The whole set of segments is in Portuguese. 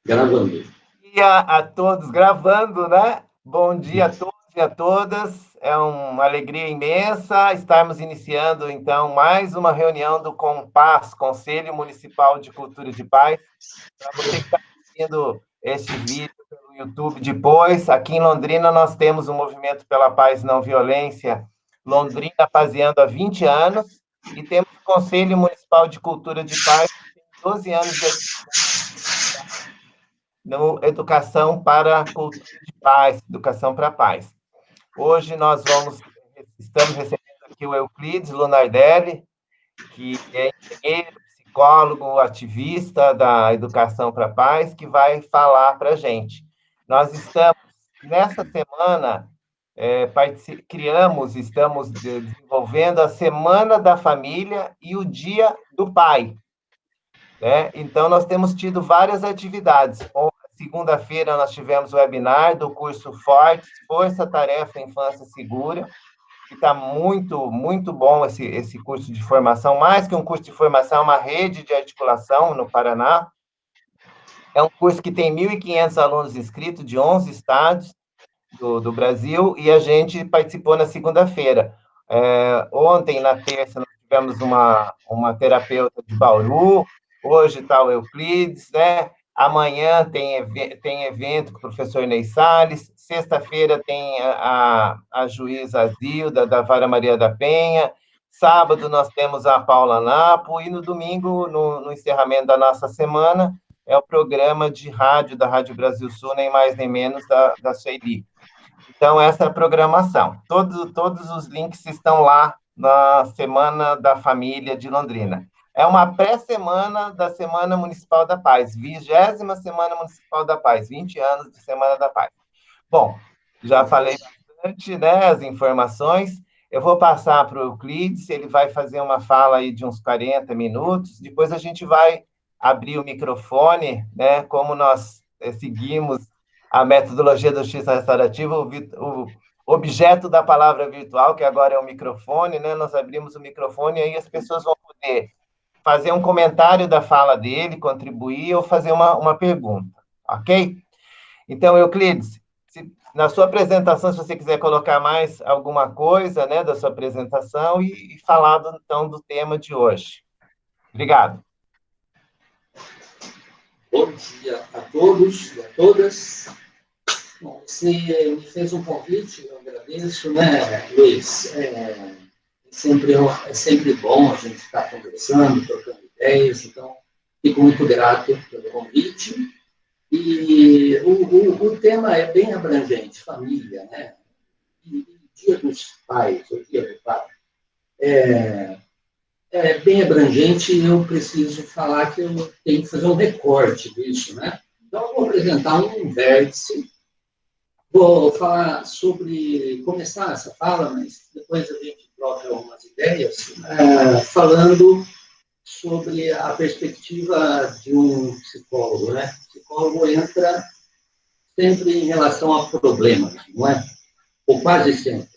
Gravando. Bom dia a todos, gravando, né? Bom dia a todos e a todas. É uma alegria imensa estarmos iniciando, então, mais uma reunião do COMPAS, Conselho Municipal de Cultura de Paz. Para você que está assistindo este vídeo pelo YouTube depois, aqui em Londrina nós temos o Movimento pela Paz e Não Violência, Londrina Pazeando há 20 anos, e temos o Conselho Municipal de Cultura de Paz, que tem 12 anos de no Educação para a Cultura de Paz, Educação para a Paz. Hoje estamos recebendo aqui o Euclides Lunardelli, que é engenheiro, psicólogo, ativista da Educação para a Paz, que vai falar para a gente. Nós estamos, nessa semana, estamos desenvolvendo a Semana da Família e o Dia do Pai, né? Então, nós temos tido várias atividades. Segunda-feira, nós tivemos o webinar do curso Força Tarefa Infância Segura, que está muito, muito bom esse curso de formação, mais que um curso de formação, é uma rede de articulação no Paraná. É um curso que tem 1.500 alunos inscritos de 11 estados do Brasil, e a gente participou na segunda-feira. Ontem, na terça, nós tivemos uma terapeuta de Bauru, hoje está o Euclides, né? Amanhã tem evento com o professor Ney Salles, sexta-feira tem a juíza Zilda, da Vara Maria da Penha, sábado nós temos a Paula Napo, e no domingo, no encerramento da nossa semana, é o programa de rádio da Rádio Brasil Sul, nem mais nem menos, da Sueli. Então, essa é a programação. Todos os links estão lá na Semana da Família de Londrina. É uma pré-semana da Semana Municipal da Paz, 20ª Semana Municipal da Paz, 20 anos de Semana da Paz. Bom, já falei bastante, né, as informações. Eu vou passar para o Euclides, ele vai fazer uma fala aí de uns 40 minutos, depois a gente vai abrir o microfone, né, como nós seguimos a metodologia da justiça restaurativa, o objeto da palavra virtual, que agora é o microfone, né? Nós abrimos o microfone e aí as pessoas vão poder fazer um comentário da fala dele, contribuir ou fazer uma pergunta, ok? Então, Euclides, na sua apresentação, se você quiser colocar mais alguma coisa, né, da sua apresentação e falar, então, do tema de hoje. Obrigado. Bom dia a todos e a todas. Bom, você me fez um convite, eu agradeço, né, Luiz? É sempre bom a gente estar conversando, trocando ideias, então fico muito grato pelo convite. E o tema é bem abrangente, família, né? E Dia dos Pais, o Dia do Pai. É bem abrangente e eu preciso falar que eu tenho que fazer um recorte disso, né? Então, eu vou apresentar um vértice. Vou falar começar essa fala, mas depois a gente troca algumas ideias, falando sobre a perspectiva de um psicólogo, né? O psicólogo entra sempre em relação a problemas, não é? Ou quase sempre.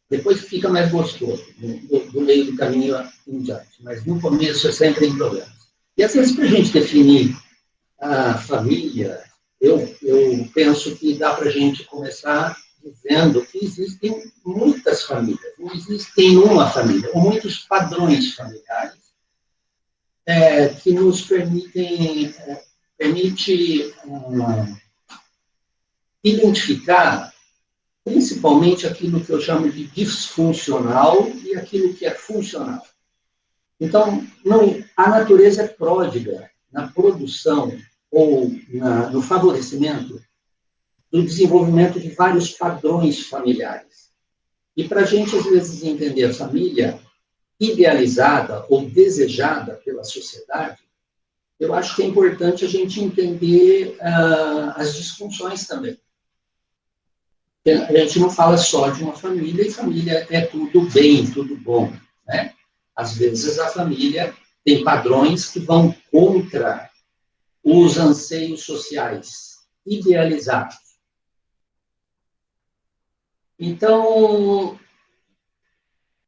Depois fica mais gostoso, do meio do caminho em diante, mas no começo é sempre em problemas. E às vezes, para a gente definir a família, eu penso que dá para a gente começar dizendo que existem muitas famílias, não existe uma família, ou muitos padrões familiares que nos permite identificar principalmente aquilo que eu chamo de disfuncional e aquilo que é funcional. Então, a natureza é pródiga na produção ou no favorecimento do desenvolvimento de vários padrões familiares. E para a gente, às vezes, entender a família idealizada ou desejada pela sociedade, eu acho que é importante a gente entender as disfunções também. A gente não fala só de uma família, e família é tudo bem, tudo bom, né? Às vezes a família tem padrões que vão contra os anseios sociais idealizados. Então,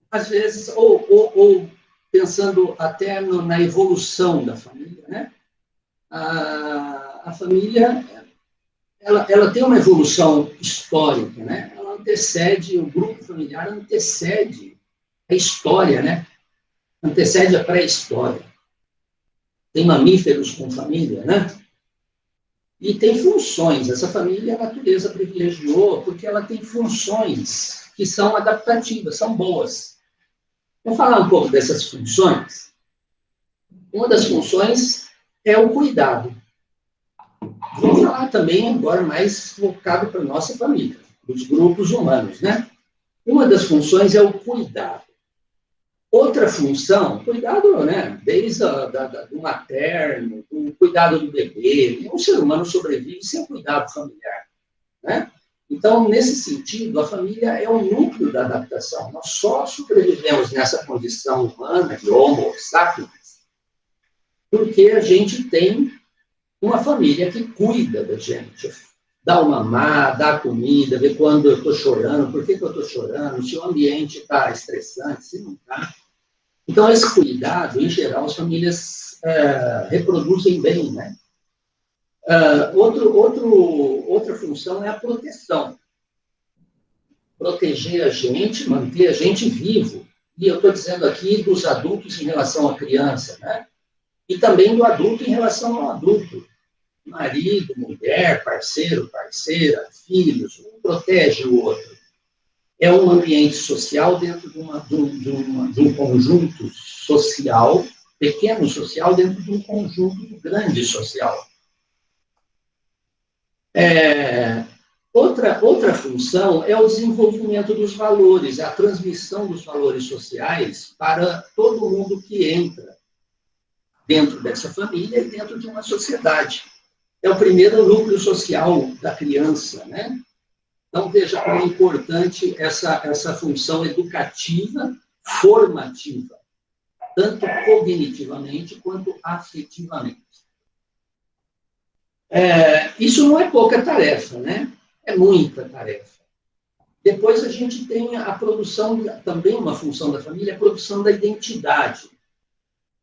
às vezes, ou pensando até na evolução da família, né? a família, ela tem uma evolução histórica, né? Ela antecede, o grupo familiar antecede a história, né? Antecede a pré-história. Tem mamíferos com família, né? E tem funções. Essa família a natureza privilegiou porque ela tem funções que são adaptativas, são boas. Vamos falar um pouco dessas funções? Uma das funções é o cuidado. Vou falar também agora mais focado para a nossa família, dos grupos humanos, né? Uma das funções é o cuidado. Outra função, cuidado, né? Desde do materno, o cuidado do bebê. Nenhum ser humano sobrevive sem cuidado familiar, né? Então, nesse sentido, a família é o núcleo da adaptação. Nós só sobrevivemos nessa condição humana de Homo sapiens porque a gente tem uma família que cuida da gente, dá o mamar, dá a comida, vê quando eu estou chorando, por que eu estou chorando, se o ambiente está estressante, se não está. Então, esse cuidado, em geral, as famílias reproduzem bem, né? Outra função é a proteção. Proteger a gente, manter a gente vivo. E eu estou dizendo aqui dos adultos em relação à criança, né? E também do adulto em relação ao adulto. Marido, mulher, parceiro, parceira, filhos, um protege o outro. É um ambiente social dentro de um conjunto social, pequeno social, dentro de um conjunto grande social. Outra função é o desenvolvimento dos valores, a transmissão dos valores sociais para todo mundo que entra dentro dessa família e dentro de uma sociedade. É o primeiro núcleo social da criança, né? Então, veja como é importante essa função educativa, formativa, tanto cognitivamente quanto afetivamente. Isso não é pouca tarefa, né? É muita tarefa. Depois a gente tem a produção, também uma função da família, a produção da identidade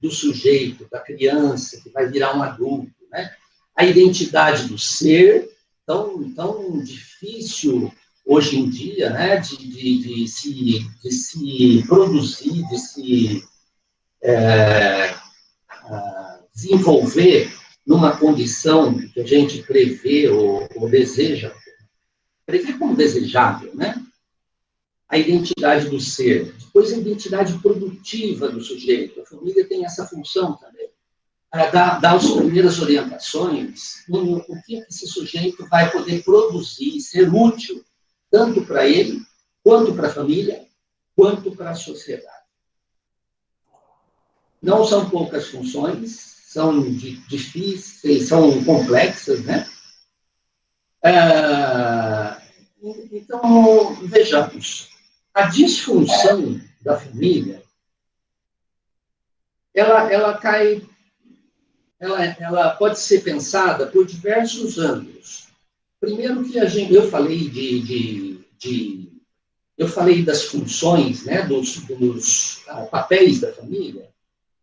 do sujeito, da criança, que vai virar um adulto, né? A identidade do ser, tão difícil hoje em dia, né? de se produzir, de se desenvolver numa condição que a gente prevê ou deseja, prevê como desejável, né? A identidade do ser. Depois, a identidade produtiva do sujeito. A família tem essa função também. Dar as primeiras orientações no que esse sujeito vai poder produzir, ser útil, tanto para ele, quanto para a família, quanto para a sociedade. Não são poucas funções, são difíceis, são complexas, né? Então, vejamos. A disfunção da família, ela pode ser pensada por diversos ângulos. Primeiro que eu falei eu falei das funções, né, dos papéis da família,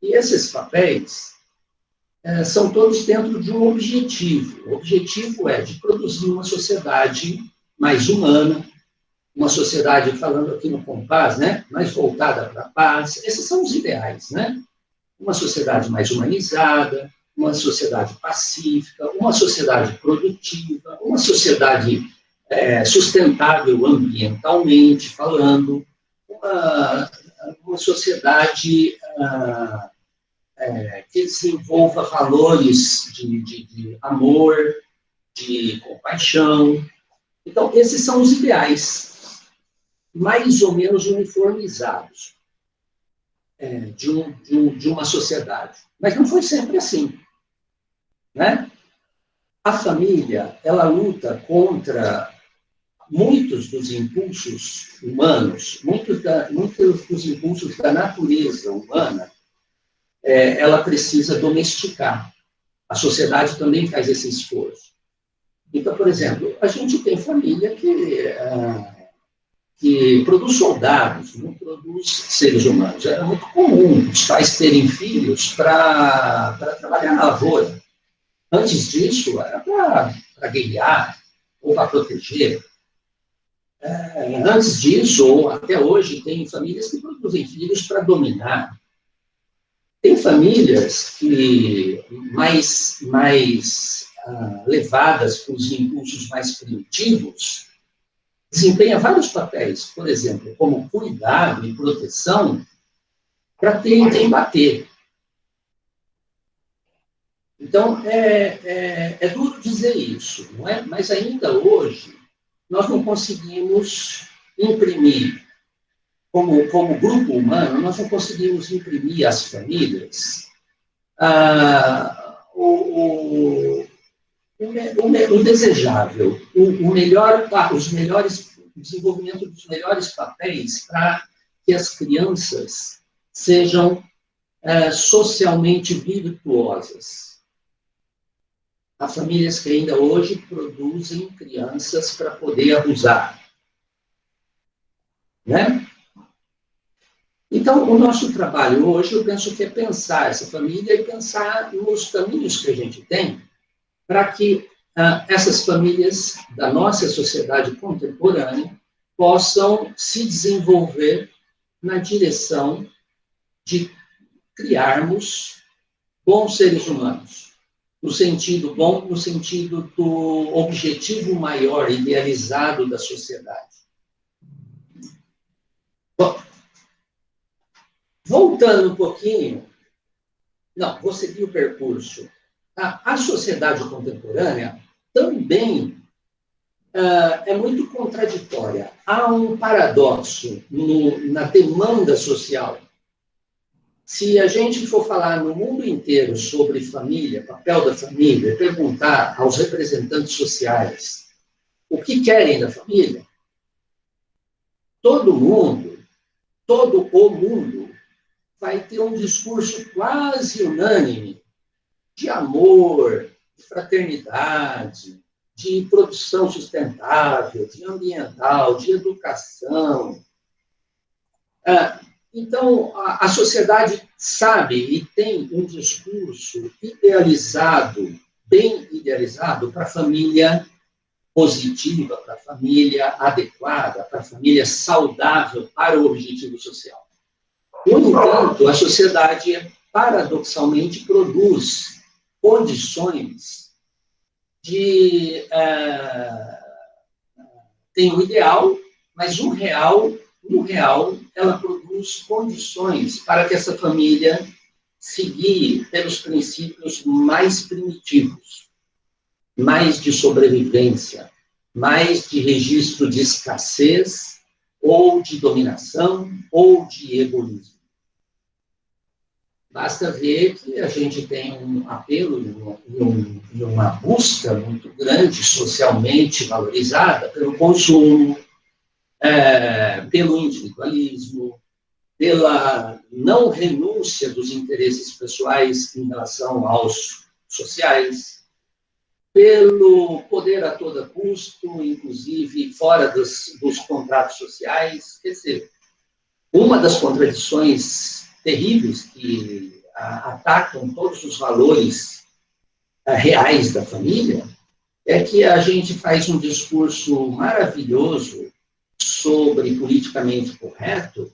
e esses papéis são todos dentro de um objetivo. O objetivo é de produzir uma sociedade mais humana, uma sociedade, falando aqui no Compás, né, mais voltada para a paz. Esses são os ideais, né? Uma sociedade mais humanizada, uma sociedade pacífica, uma sociedade produtiva, uma sociedade sustentável ambientalmente falando, uma sociedade que desenvolva valores de amor, de compaixão. Então, esses são os ideais mais ou menos uniformizados de uma sociedade. Mas não foi sempre assim, né? A família, ela luta contra muitos dos impulsos humanos, muitos dos impulsos da natureza humana, ela precisa domesticar. A sociedade também faz esse esforço. Então, por exemplo, a gente tem família que produz soldados, não produz seres humanos. Era muito comum os pais terem filhos para trabalhar na lavoura. Antes disso, era para guiar ou para proteger. Antes disso, ou até hoje, tem famílias que produzem filhos para dominar. Tem famílias que mais levadas por os impulsos mais primitivos desempenham vários papéis, por exemplo, como cuidado e proteção para ter e quem bater. Então, é duro dizer isso, não é? Mas ainda hoje, nós não conseguimos imprimir, como grupo humano, nós não conseguimos imprimir às famílias o desejável, o desenvolvimento dos melhores papéis para que as crianças sejam socialmente virtuosas. Há famílias que ainda hoje produzem crianças para poder abusar. Né? Então, o nosso trabalho hoje, eu penso que é pensar essa família e pensar nos caminhos que a gente tem para que essas famílias da nossa sociedade contemporânea possam se desenvolver na direção de criarmos bons seres humanos. No sentido bom, no sentido do objetivo maior, idealizado da sociedade. Bom, voltando um pouquinho, não, vou seguir o percurso. A sociedade contemporânea também é muito contraditória. Há um paradoxo na demanda social. Se a gente for falar no mundo inteiro sobre família, papel da família, perguntar aos representantes sociais o que querem da família, todo o mundo vai ter um discurso quase unânime de amor, de fraternidade, de produção sustentável, de ambiental, de educação. Então, a sociedade sabe e tem um discurso idealizado, bem idealizado, para a família positiva, para a família adequada, para a família saudável, para o objetivo social. No entanto, a sociedade, paradoxalmente, produz condições de... tem o ideal, mas no real, ela produz condições para que essa família se guie pelos princípios mais primitivos, mais de sobrevivência, mais de registro de escassez, ou de dominação, ou de egoísmo. Basta ver que a gente tem um apelo e uma busca muito grande, socialmente valorizada, pelo consumo, pelo individualismo, pela não renúncia dos interesses pessoais em relação aos sociais, pelo poder a todo custo, inclusive fora dos contratos sociais. Quer dizer, uma das contradições terríveis que atacam todos os valores reais da família é que a gente faz um discurso maravilhoso sobre politicamente correto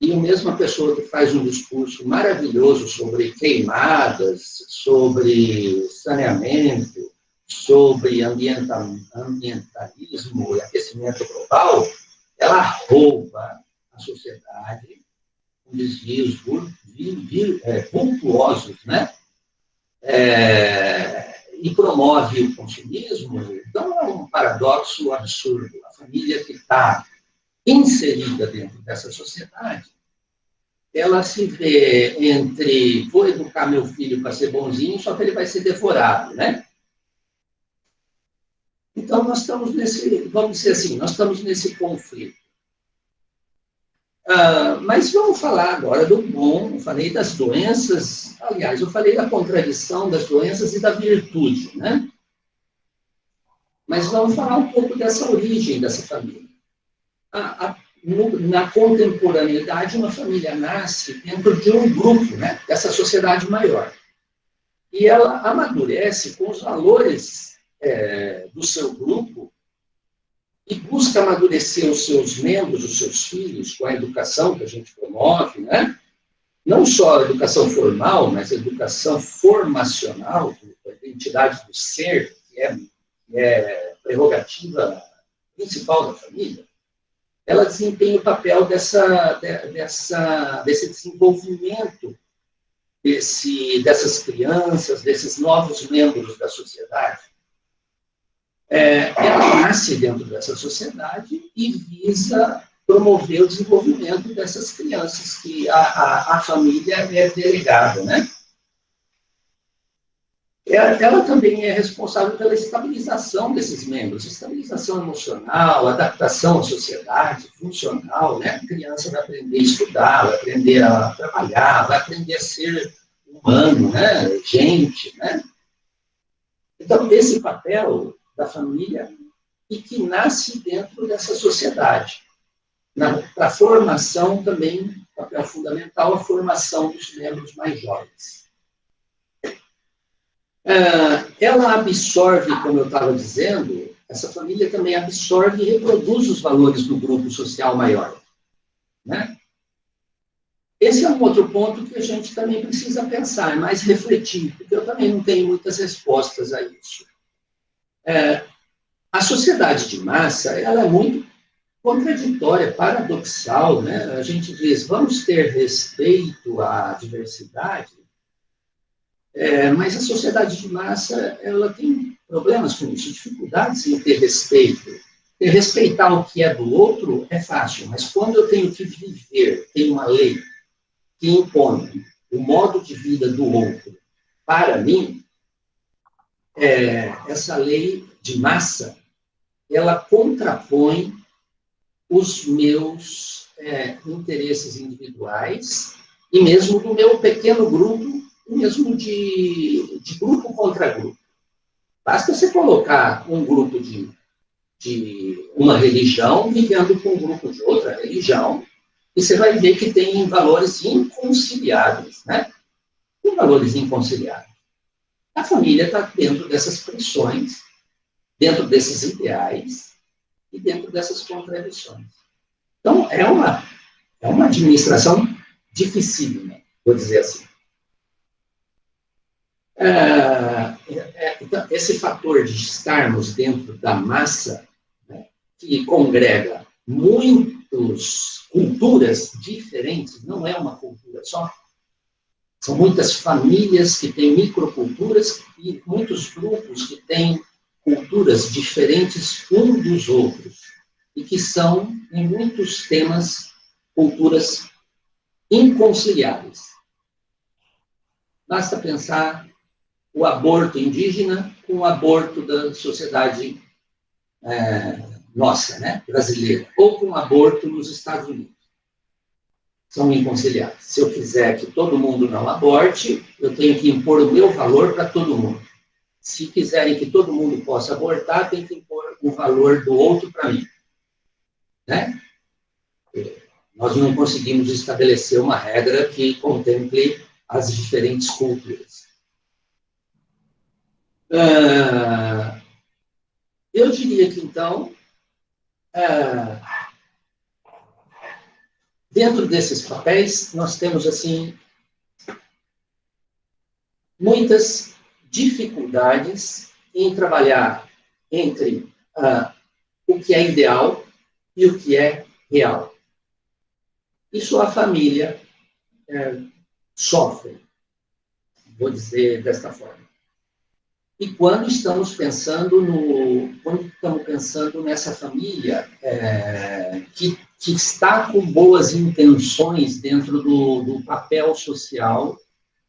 e a mesma pessoa que faz um discurso maravilhoso sobre queimadas, sobre saneamento, sobre ambientalismo e aquecimento global, ela rouba a sociedade com desvios vultuosos, né? E promove o consumismo. Então, é um paradoxo absurdo. A família que está inserida dentro dessa sociedade, ela se vê entre vou educar meu filho para ser bonzinho, só que ele vai ser devorado, né? Então, nós estamos vamos dizer assim, nós estamos nesse conflito. Mas vamos falar agora do bom. Eu falei das doenças, aliás, eu falei da contradição das doenças e da virtude, né? Mas vamos falar um pouco dessa origem dessa família. Na contemporaneidade, uma família nasce dentro de um grupo, né? Dessa sociedade maior. e ela amadurece com os valores do seu grupo e busca amadurecer os seus membros, os seus filhos, com a educação que a gente promove, né? Não só a educação formal, mas a educação formacional, a identidade do ser, que é prerrogativa principal da família, ela desempenha o papel desse desenvolvimento dessas crianças, desses novos membros da sociedade. Ela nasce dentro dessa sociedade e visa promover o desenvolvimento dessas crianças, que a família é delegada, né? Ela também é responsável pela estabilização desses membros, estabilização emocional, adaptação à sociedade, funcional, né? A criança vai aprender a estudar, vai aprender a trabalhar, vai aprender a ser humano, né? Gente, né? Então, esse papel da família e que nasce dentro dessa sociedade. Para a formação também, papel fundamental, a formação dos membros mais jovens. Ela absorve, como eu estava dizendo, essa família também absorve e reproduz os valores do grupo social maior. Né? Esse é um outro ponto que a gente também precisa pensar, mais refletir, porque eu também não tenho muitas respostas a isso. A sociedade de massa, ela é muito contraditória, paradoxal, né? A gente diz, vamos ter respeito à diversidade, mas a sociedade de massa, ela tem problemas com isso, dificuldades em ter respeito. Respeitar o que é do outro é fácil, mas quando eu tenho que viver, tem uma lei que impõe o modo de vida do outro para mim, essa lei de massa, ela contrapõe os meus interesses individuais e mesmo do meu pequeno grupo, mesmo de grupo contra grupo. Basta você colocar um grupo de uma religião vivendo com um grupo de outra religião e você vai ver que tem valores inconciliáveis, né? Tem valores inconciliáveis. A família está dentro dessas pressões, dentro desses ideais e dentro dessas contradições. Então, é uma administração dificílima, vou dizer assim. Então, esse fator de estarmos dentro da massa, né, que congrega muitas culturas diferentes, não é uma cultura só. São muitas famílias que têm microculturas e muitos grupos que têm culturas diferentes uns dos outros e que são, em muitos temas, culturas inconciliáveis. Basta pensar o aborto indígena com o aborto da sociedade nossa, né, brasileira, ou com o aborto nos Estados Unidos. São inconciliáveis. Se eu quiser que todo mundo não aborte, eu tenho que impor o meu valor para todo mundo. Se quiserem que todo mundo possa abortar, tem que impor o valor do outro para mim. Né? Nós não conseguimos estabelecer uma regra que contemple as diferentes culturas. Eu diria que, então, dentro desses papéis, nós temos, assim, muitas dificuldades em trabalhar entre o que é ideal e o que é real. Isso a família sofre, vou dizer desta forma. E quando estamos pensando nessa família que está com boas intenções dentro do papel social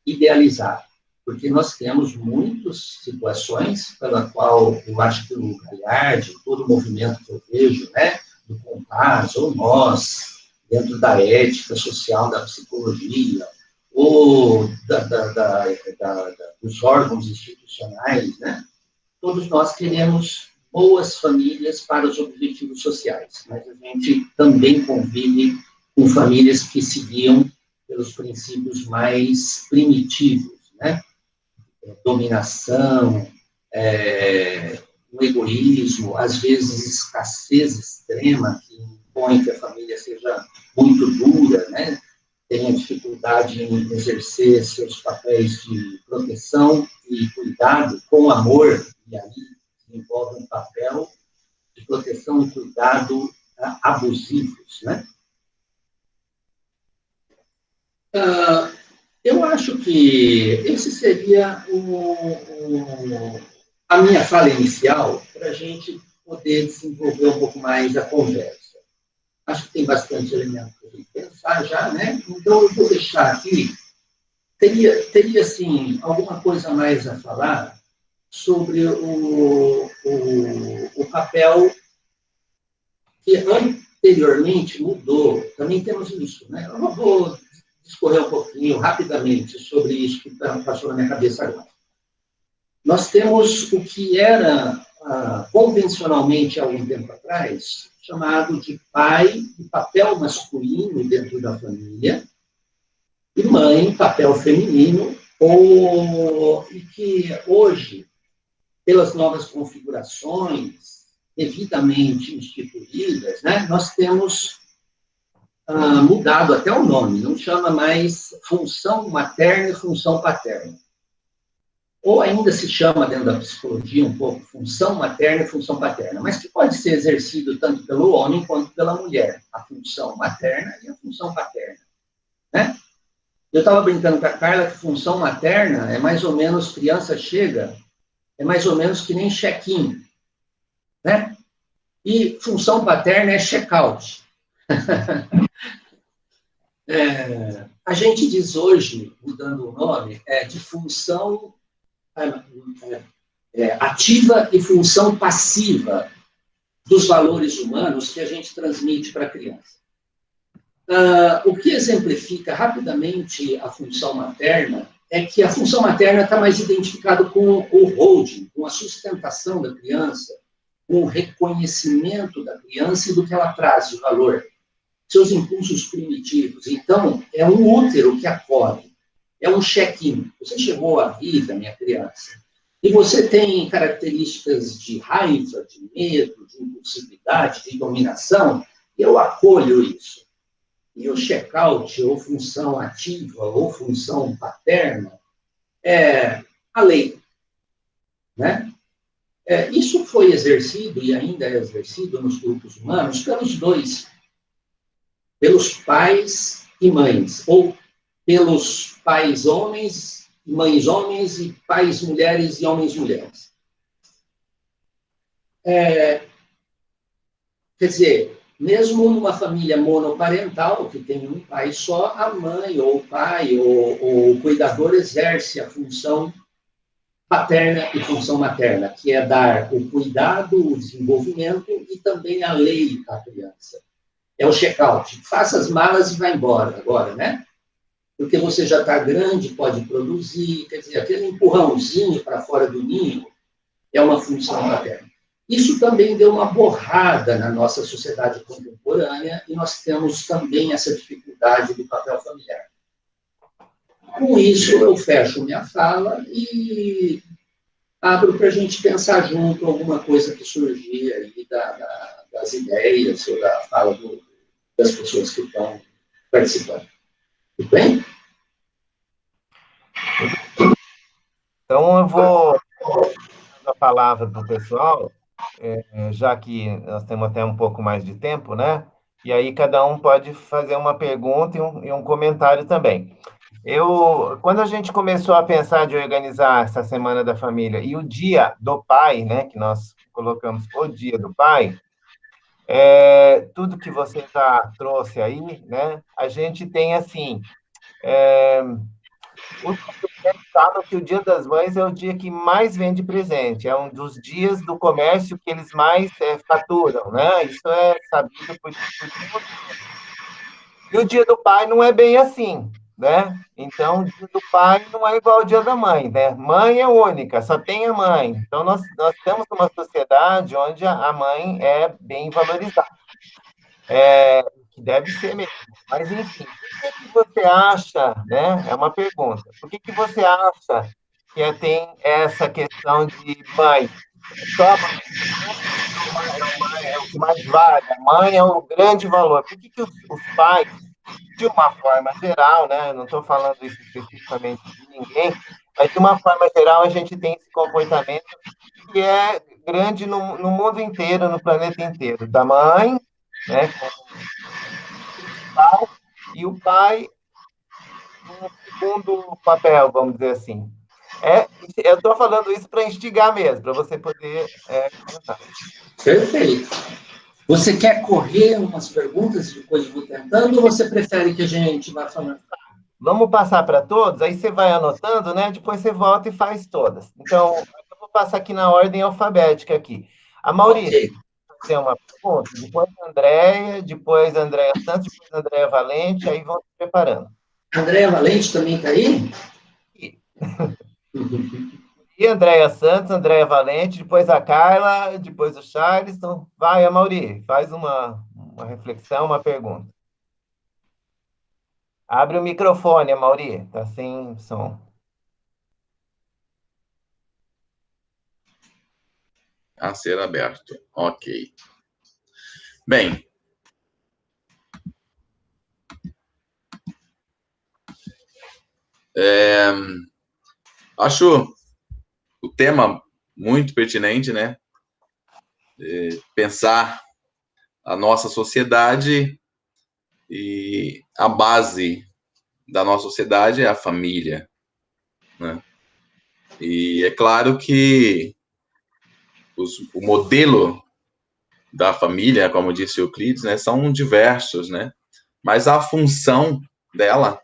idealizado, porque nós temos muitas situações pela qual eu acho que o Gaillard, todo o movimento que eu vejo, né, do Compass, ou nós, dentro da ética social, da psicologia, ou dos órgãos institucionais, né? Todos nós queremos boas famílias para os objetivos sociais, mas a gente também convive com famílias que se guiam pelos princípios mais primitivos, né? dominação, o egoísmo, às vezes escassez extrema, que impõe que a família seja muito dura, né? Tenha dificuldade em exercer seus papéis de proteção e cuidado com amor, e aí envolve um papel de proteção e cuidado abusivos, né? Eu acho que esse seria a minha fala inicial para a gente poder desenvolver um pouco mais a conversa. Acho que tem bastante elemento para a gente pensar já, né? Então, eu vou deixar aqui. Teria assim, alguma coisa mais a falar sobre o papel que anteriormente mudou. Também temos isso, né? Eu vou discorrer um pouquinho, rapidamente, sobre isso que passou na minha cabeça agora. Nós temos o que era convencionalmente, há algum tempo atrás, chamado de pai, de papel masculino dentro da família, e mãe, papel feminino, e que hoje, pelas novas configurações devidamente instituídas, né, nós temos mudado até o nome, não chama mais função materna e função paterna. Ou ainda se chama, dentro da psicologia, um pouco, função materna e função paterna, mas que pode ser exercido tanto pelo homem quanto pela mulher, a função materna e a função paterna, né? Eu estava brincando com a Carla que função materna é mais ou menos, criança chega, é mais ou menos que nem check-in, né? E função paterna é check-out. A gente diz hoje, mudando o nome, de função ativa e função passiva dos valores humanos que a gente transmite para a criança. O que exemplifica rapidamente a função materna é que a função materna está mais identificada com o holding, com a sustentação da criança, com o reconhecimento da criança e do que ela traz de valor, seus impulsos primitivos. Então, é um útero que acolhe, é um check-in. Você chegou à vida, minha criança, e você tem características de raiva, de medo, de impulsividade, de dominação, eu acolho isso. E o check-out, ou função ativa, ou função paterna, é a lei, né? Isso foi exercido, e ainda é exercido nos grupos humanos, pelos dois. Pelos pais e mães, ou pelos pais homens, mães homens, e pais mulheres e homens mulheres. Quer dizer, mesmo numa família monoparental, que tem um pai só, a mãe, ou o pai, ou o cuidador exerce a função paterna e função materna, que é dar o cuidado, o desenvolvimento e também a lei à criança. É o check-out. Faça as malas e vá embora agora, né? Porque você já está grande, pode produzir, quer dizer, aquele empurrãozinho para fora do ninho é uma função paterna. Isso também deu uma borrada na nossa sociedade contemporânea e nós temos também essa dificuldade do papel familiar. Com isso, eu fecho minha fala e abro para a gente pensar junto alguma coisa que surgir aí das ideias ou da fala das pessoas que estão participando. Tudo bem? Então, eu vou dar a palavra para o pessoal, já que nós temos até um pouco mais de tempo, né? E aí cada um pode fazer uma pergunta e um comentário também. Quando a gente começou a pensar de organizar essa Semana da Família e o Dia do Pai, né, que nós colocamos o Dia do Pai, tudo que você já trouxe aí, né, a gente tem, assim, o fala que o Dia das Mães é o dia que mais vende presente, é um dos dias do comércio que eles mais faturam, né? Isso é sabido por todo mundo. E o Dia do Pai não é bem assim, né? Então, o Dia do Pai não é igual ao Dia da Mãe, né? Mãe é única, só tem a mãe. Então, nós temos uma sociedade onde a mãe é bem valorizada. Que deve ser mesmo. Mas, enfim, por que você acha, né? É uma pergunta. Por que você acha que que tem essa questão de mãe. Só a mãe é o que mais vale. A mãe é o grande valor. Por que os pais, de uma forma geral, né? Eu não estou falando isso especificamente de ninguém, mas de uma forma geral a gente tem esse comportamento que é grande no mundo inteiro, no planeta inteiro, da mãe, né, como principal, e o pai um segundo papel, vamos dizer assim. Eu estou falando isso para instigar mesmo, para você poder comentar. Perfeito. Você quer correr umas perguntas e depois eu vou tentando, ou você prefere que a gente vá falando? Vamos passar para todos, aí você vai anotando, né? Depois você volta e faz todas. Então, eu vou passar aqui na ordem alfabética aqui. A Ok. Maurício tem uma pergunta, depois a Andréia, depois a Andréia Santos, depois a Andréia Valente, aí vão se preparando. Andréa Valente também está aí? E Andréia Santos, Andréia Valente, depois a Carla, depois o Charleston. Vai, Amaury, faz uma reflexão, uma pergunta. Abre o microfone, Amaury, tá sem som. A ser aberto. Ok. Bem, acho o tema muito pertinente, né? Pensar a nossa sociedade e a base da nossa sociedade é a família, né? E é claro que o modelo da família, como disse Euclides, né, são diversos, né? Mas a função dela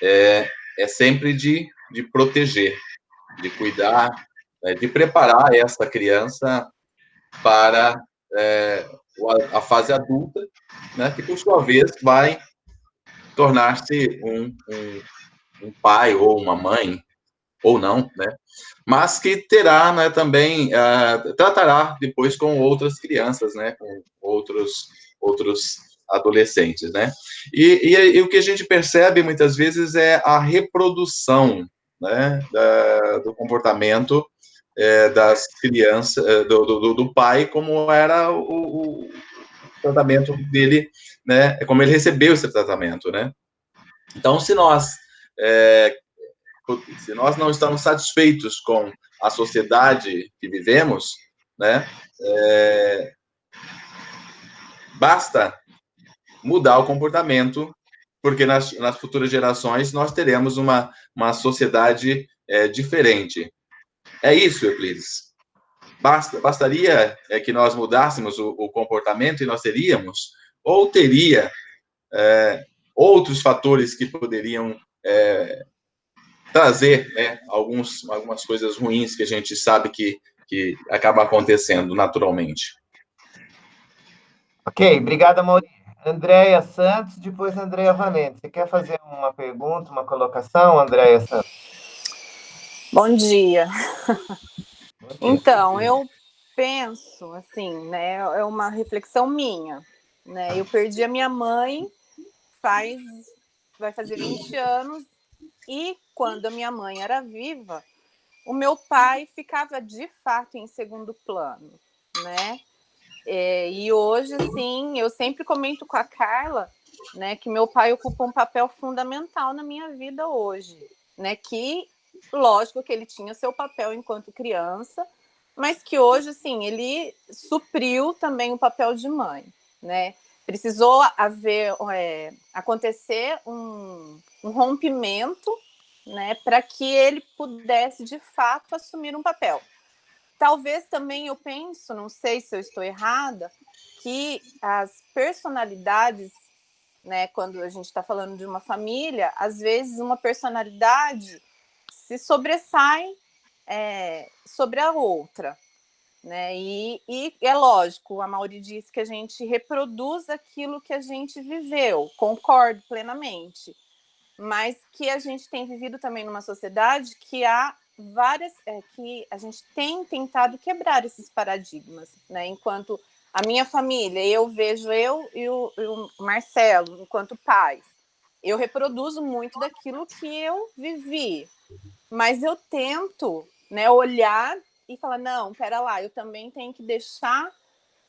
é sempre de proteger, de cuidar, de preparar essa criança para a fase adulta, né, que por sua vez vai tornar-se um pai ou uma mãe, ou não, né, mas que terá, né, também, tratará depois com outras crianças, né, com outros adolescentes, né, e o que a gente percebe muitas vezes é a reprodução, né, do comportamento das crianças, do pai, como era o tratamento dele, né, como ele recebeu esse tratamento, né. Então, se nós não estamos satisfeitos com a sociedade que vivemos, né, basta mudar o comportamento, porque nas futuras gerações nós teremos uma sociedade diferente. É isso, Euclides. Bastaria que nós mudássemos o comportamento e nós teríamos, ou teria outros fatores que poderiam trazer, né, algumas coisas ruins que a gente sabe que acaba acontecendo naturalmente. Ok, obrigado, Maurício. Andréia Santos, depois Andréia Valente. Você quer fazer uma pergunta, uma colocação, Andréia Santos? Bom dia. Então, eu penso, assim, né, é uma reflexão minha, né, eu perdi a minha mãe vai fazer 20 anos, e quando a minha mãe era viva, o meu pai ficava de fato em segundo plano, né, e hoje, assim, eu sempre comento com a Carla, né, que meu pai ocupa um papel fundamental na minha vida hoje, né, que, lógico que ele tinha seu papel enquanto criança, mas que hoje, assim, ele supriu também o papel de mãe, né, precisou acontecer um rompimento, né, para que ele pudesse, de fato, assumir um papel. Talvez também eu penso, não sei se eu estou errada, que as personalidades, né, quando a gente está falando de uma família, às vezes uma personalidade se sobressai sobre a outra, né? E é lógico, a Mauri disse que a gente reproduz aquilo que a gente viveu, concordo plenamente, mas que a gente tem vivido também numa sociedade que há que a gente tem tentado quebrar esses paradigmas, né? Enquanto a minha família, eu vejo eu e o Marcelo, enquanto pais, eu reproduzo muito daquilo que eu vivi, mas eu tento, né, olhar e falar, não, pera lá, eu também tenho que deixar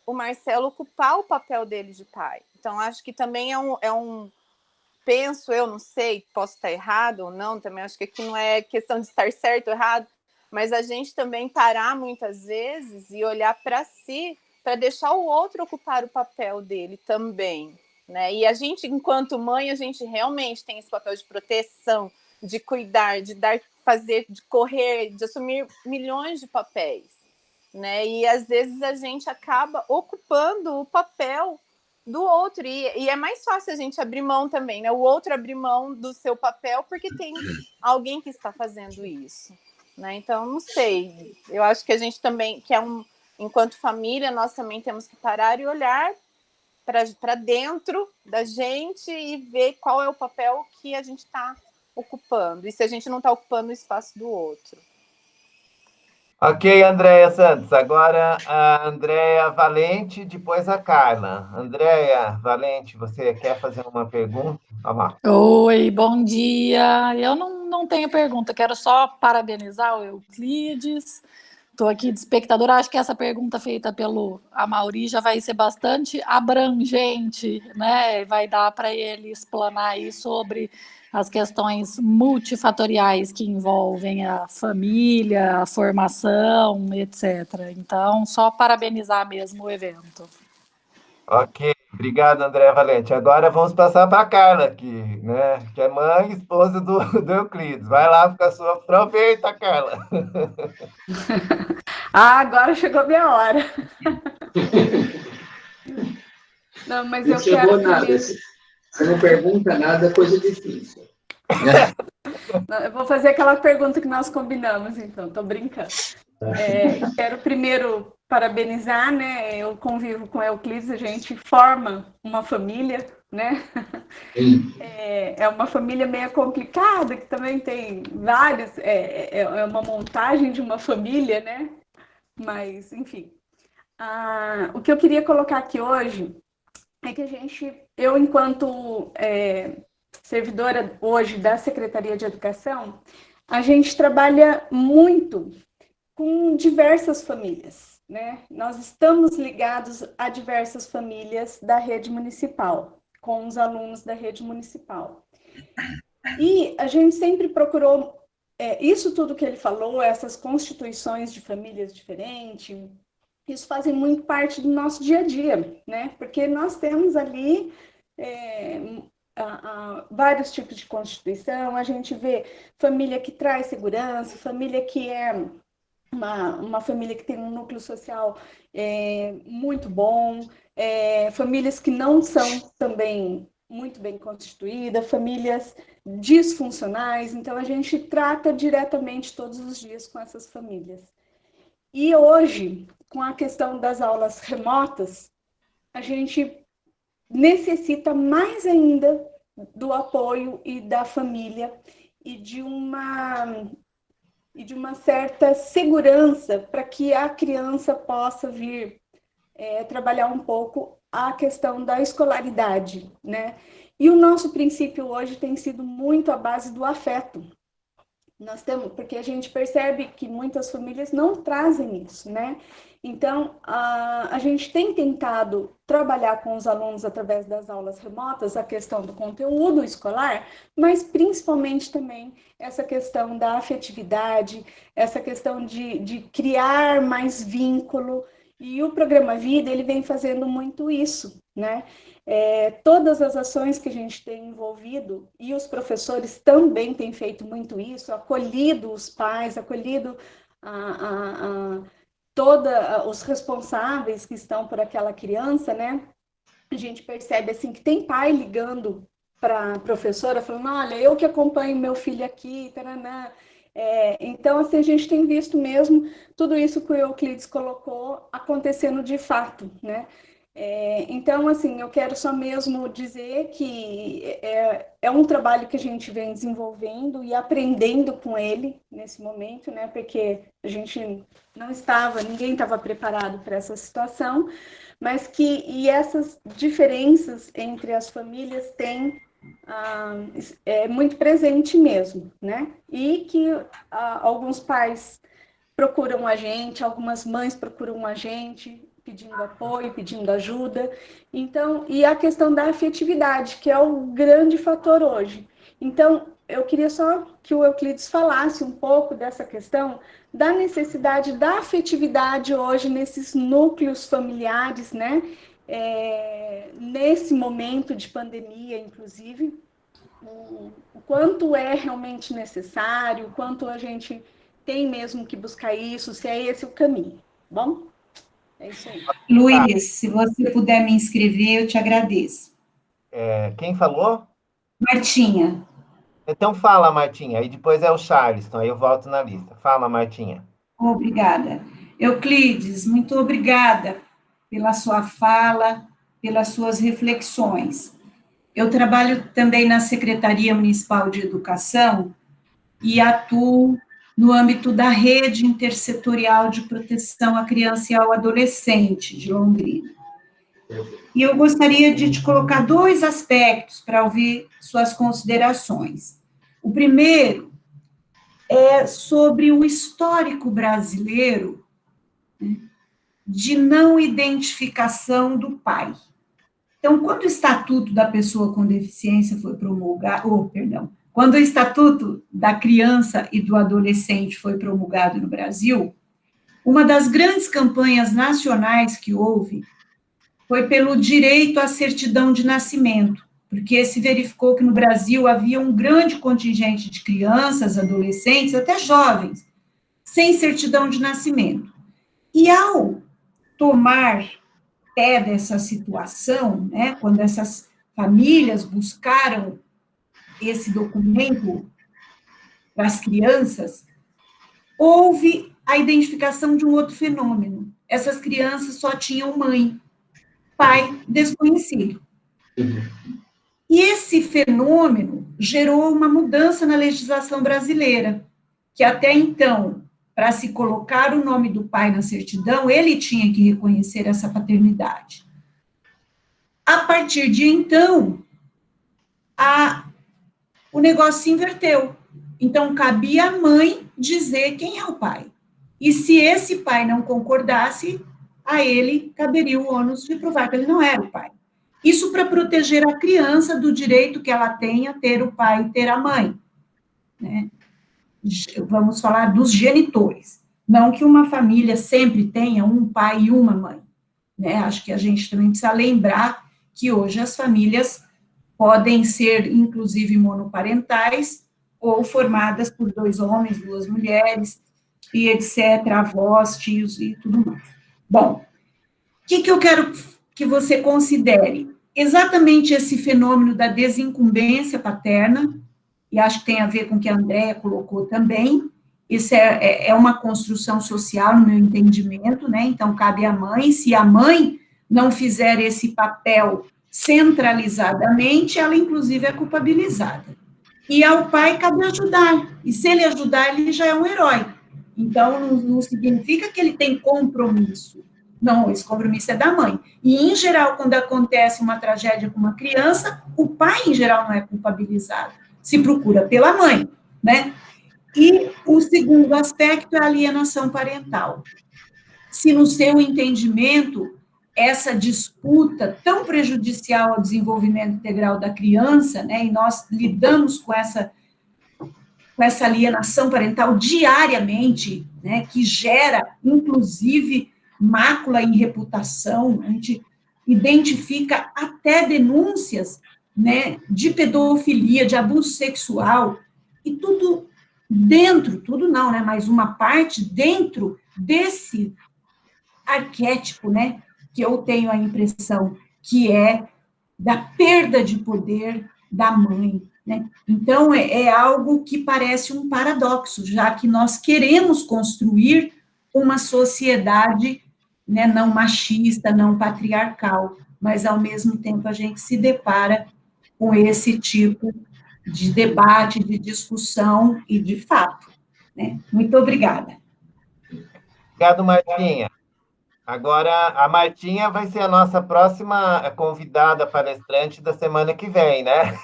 o Marcelo ocupar o papel dele de pai. Então, acho que também penso, eu não sei, posso estar errado ou não, também acho que aqui não é questão de estar certo ou errado, mas a gente também parar muitas vezes e olhar para si, para deixar o outro ocupar o papel dele também, né? E a gente, enquanto mãe, a gente realmente tem esse papel de proteção, de cuidar, de dar, fazer, de correr, de assumir milhões de papéis, né? E às vezes a gente acaba ocupando o papel do outro, e é mais fácil a gente abrir mão também, né? O outro abrir mão do seu papel porque tem alguém que está fazendo isso, né? Então, não sei, eu acho que a gente também, enquanto família, nós também temos que parar e olhar para dentro da gente e ver qual é o papel que a gente está ocupando, e se a gente não está ocupando o espaço do outro. Ok, Andréia Santos. Agora a Andréia Valente, depois a Carla. Andréia Valente, você quer fazer uma pergunta? Vamos lá. Oi, bom dia. Eu não tenho pergunta, quero só parabenizar o Euclides. Estou aqui de espectadora. Acho que essa pergunta feita pelo Amaury já vai ser bastante abrangente, né? Vai dar para ele explanar aí sobre as questões multifatoriais que envolvem a família, a formação, etc. Então, só parabenizar mesmo o evento. Ok, obrigado, Andréia Valente. Agora vamos passar para a Carla aqui, né? Que é mãe e esposa do Euclides. Vai lá com a sua. Aproveita, Carla. Agora chegou a minha hora. Não, mas Não eu chegou quero nada. primeiro... Você não pergunta nada, é coisa difícil. Eu vou fazer aquela pergunta que nós combinamos, então, estou brincando. Quero primeiro parabenizar, né? Eu convivo com a Euclides, a gente forma uma família, né? É uma família meio complicada, que também tem vários, é uma montagem de uma família, né? Mas, enfim. O que eu queria colocar aqui hoje é que eu enquanto servidora hoje da Secretaria de Educação, a gente trabalha muito com diversas famílias, né? Nós estamos ligados a diversas famílias da rede municipal, com os alunos da rede municipal. E a gente sempre procurou, isso tudo que ele falou, essas constituições de famílias diferentes, isso fazem muito parte do nosso dia a dia, né? Porque nós temos ali vários tipos de constituição, a gente vê família que traz segurança, família que é uma família que tem um núcleo social muito bom, famílias que não são também muito bem constituídas, famílias disfuncionais, então a gente trata diretamente todos os dias com essas famílias. E hoje, com a questão das aulas remotas, a gente necessita mais ainda do apoio e da família e de uma certa segurança para que a criança possa vir trabalhar um pouco a questão da escolaridade, né? E o nosso princípio hoje tem sido muito a base do afeto. Porque a gente percebe que muitas famílias não trazem isso, né? Então, a gente tem tentado trabalhar com os alunos através das aulas remotas a questão do conteúdo escolar, mas principalmente também essa questão da afetividade, essa questão de criar mais vínculo. E o Programa Vida, ele vem fazendo muito isso, né? Todas as ações que a gente tem envolvido, e os professores também têm feito muito isso, acolhido os pais, acolhido todos os responsáveis que estão por aquela criança, né? A gente percebe assim que tem pai ligando para a professora, falando, olha, eu que acompanho meu filho aqui, taranã. Então, assim, a gente tem visto mesmo tudo isso que o Euclides colocou acontecendo de fato, né? Então, assim, eu quero só mesmo dizer que é um trabalho que a gente vem desenvolvendo e aprendendo com ele nesse momento, né? Porque a gente ninguém estava preparado para essa situação, mas e essas diferenças entre as famílias têm é muito presente mesmo, né? E que alguns pais procuram a gente, algumas mães procuram a gente, pedindo apoio, pedindo ajuda. Então, e a questão da afetividade, que é o grande fator hoje. Então, eu queria só que o Euclides falasse um pouco dessa questão da necessidade da afetividade hoje nesses núcleos familiares, né? Nesse momento de pandemia, inclusive, o quanto é realmente necessário, o quanto a gente tem mesmo que buscar isso, se é esse o caminho. Bom, é isso aí. Luiz, se você puder me inscrever, eu te agradeço. Quem falou? Martinha. Então fala, Martinha, aí depois é o Charleston, aí eu volto na lista. Fala, Martinha. Obrigada. Euclides, muito obrigada pela sua fala, pelas suas reflexões. Eu trabalho também na Secretaria Municipal de Educação e atuo no âmbito da Rede Intersetorial de Proteção à Criança e ao Adolescente de Londrina. E eu gostaria de te colocar 2 aspectos para ouvir suas considerações. O primeiro é sobre o histórico brasileiro, né, de não identificação do pai. Então, quando o Estatuto da Pessoa com Deficiência foi promulgado, quando o Estatuto da Criança e do Adolescente foi promulgado no Brasil, uma das grandes campanhas nacionais que houve foi pelo direito à certidão de nascimento, porque se verificou que no Brasil havia um grande contingente de crianças, adolescentes, até jovens, sem certidão de nascimento. E ao tomar pé dessa situação, né, quando essas famílias buscaram esse documento para as crianças, houve a identificação de um outro fenômeno. Essas crianças só tinham mãe, pai desconhecido. E esse fenômeno gerou uma mudança na legislação brasileira, que até então, para se colocar o nome do pai na certidão, ele tinha que reconhecer essa paternidade. A partir de então, o negócio se inverteu. Então, cabia à mãe dizer quem é o pai. E se esse pai não concordasse, a ele caberia o ônus de provar que ele não era o pai. Isso para proteger a criança do direito que ela tem a ter o pai e ter a mãe, né? Vamos falar dos genitores. Não que uma família sempre tenha um pai e uma mãe, né? Acho que a gente também precisa lembrar que hoje as famílias podem ser, inclusive, monoparentais ou formadas por 2 homens, 2 mulheres, e etc., avós, tios e tudo mais. Bom, o que eu quero que você considere? Exatamente esse fenômeno da desincumbência paterna, e acho que tem a ver com o que a Andréa colocou também. Isso é uma construção social, no meu entendimento, né? Então, cabe à mãe, se a mãe não fizer esse papel centralizadamente, ela, inclusive, é culpabilizada. E ao pai cabe ajudar, e se ele ajudar, ele já é um herói. Então, não significa que ele tem compromisso. Não, esse compromisso é da mãe. E, em geral, quando acontece uma tragédia com uma criança, o pai, em geral, não é culpabilizado. Se procura pela mãe, né? E o segundo aspecto é a alienação parental. Se, no seu entendimento, essa disputa tão prejudicial ao desenvolvimento integral da criança, né, e nós lidamos com essa alienação parental diariamente, né, que gera, inclusive, mácula em reputação, a gente identifica até denúncias, né, de pedofilia, de abuso sexual, e tudo dentro, tudo não, né, mas uma parte dentro desse arquétipo, né, que eu tenho a impressão que é da perda de poder da mãe, né? Então, é algo que parece um paradoxo, já que nós queremos construir uma sociedade, né, não machista, não patriarcal, mas, ao mesmo tempo, a gente se depara com esse tipo de debate, de discussão e de fato, né? Muito obrigada. Obrigado, Martinha. Agora, a Martinha vai ser a nossa próxima convidada palestrante da semana que vem, né?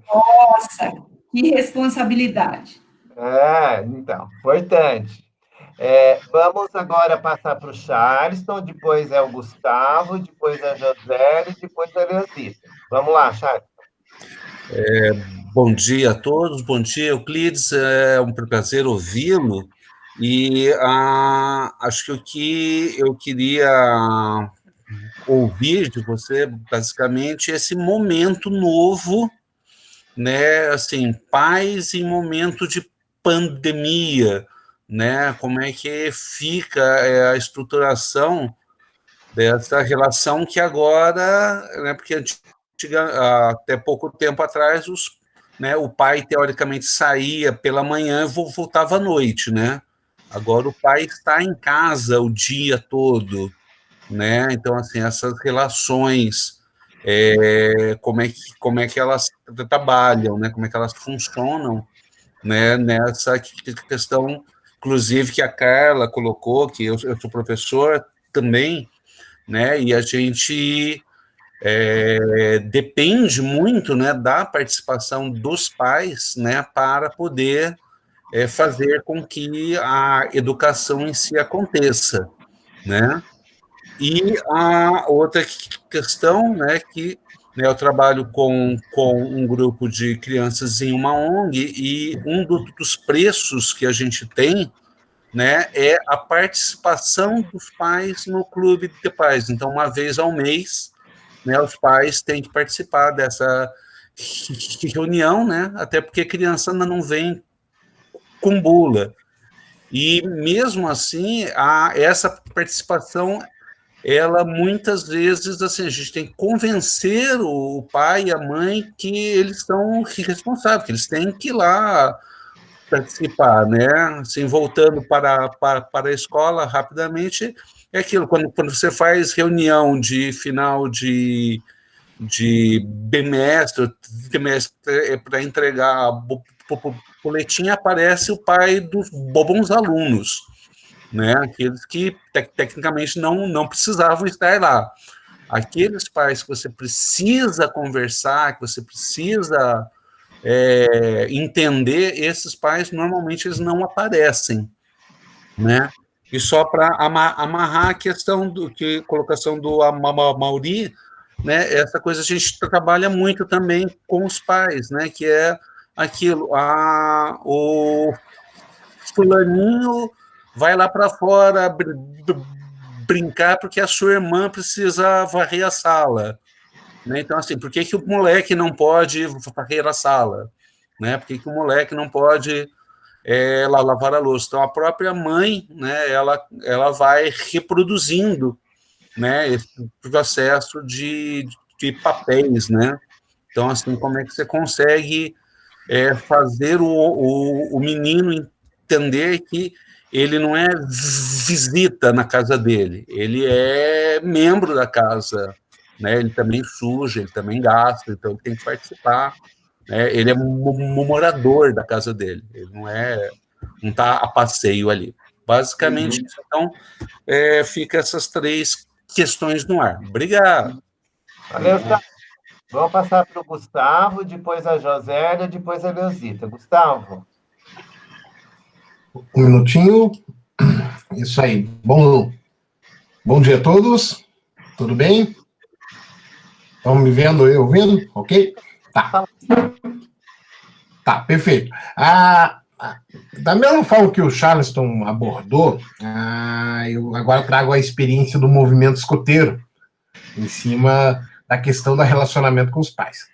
Nossa, que responsabilidade. Então, importante. Vamos agora passar para o Charleston, depois é o Gustavo, depois a José e depois a Leozita. Vamos lá, Charleston. Bom dia a todos, bom dia, Euclides, é um prazer ouvi-lo, e acho que o que eu queria ouvir de você, basicamente, é esse momento novo, né, assim, paz em momento de pandemia, né, como é que fica a estruturação dessa relação que agora, né, porque até pouco tempo atrás, o pai, teoricamente, saía pela manhã e voltava à noite, né? Agora o pai está em casa o dia todo, né? Então, assim, essas relações, como é que elas trabalham, né? Como é que elas funcionam, né? Nessa questão, inclusive, que a Carla colocou, que eu sou professor também, né? E a gente depende muito, né, da participação dos pais, né, para poder fazer com que a educação em si aconteça, né? E a outra questão, né, que eu trabalho com um grupo de crianças em uma ONG, e um dos preços que a gente tem, né, é a participação dos pais no clube de pais. Então, uma vez ao mês, né, os pais têm que participar dessa reunião, né, até porque a criança ainda não vem com bula. E, mesmo assim, essa participação, ela muitas vezes, assim, a gente tem que convencer o pai e a mãe que eles são responsáveis, que eles têm que ir lá participar, né? Assim, voltando para a escola rapidamente, é aquilo, quando você faz reunião de final de bimestre, trimestre, para entregar a boletim, aparece o pai dos bons alunos, né? Aqueles que tecnicamente não precisavam estar lá. Aqueles pais que você precisa conversar, que você precisa entender, esses pais normalmente eles não aparecem, né? E só para amarrar a questão colocação do Mauri, né? Essa coisa a gente trabalha muito também com os pais, né? Que é aquilo, o fulaninho vai lá para fora brincar porque a sua irmã precisa varrer a sala. Né? Então, assim, por que o moleque não pode varrer a sala? Né? Por que o moleque não pode lavar a louça? Então, a própria mãe, né, ela vai reproduzindo, né, esse processo de papéis, né? Então, assim, como é que você consegue fazer o menino entender que ele não é visita na casa dele, ele é membro da casa, né? Ele também suja, ele também gasta, então ele tem que participar, né? Ele é um morador da casa dele, ele não está a passeio ali. Basicamente, então, fica essas três questões no ar. Obrigado. Valeu, Charles. Vamos passar para o Gustavo, depois a Josélia, depois a Leozita. Gustavo. Um minutinho. Isso aí. Bom dia a todos. Tudo bem? Estão me vendo e ouvindo? Ok? Tá, perfeito. Da mesma forma que o Charleston abordou, eu agora trago a experiência do movimento escoteiro em cima da questão do relacionamento com os pais.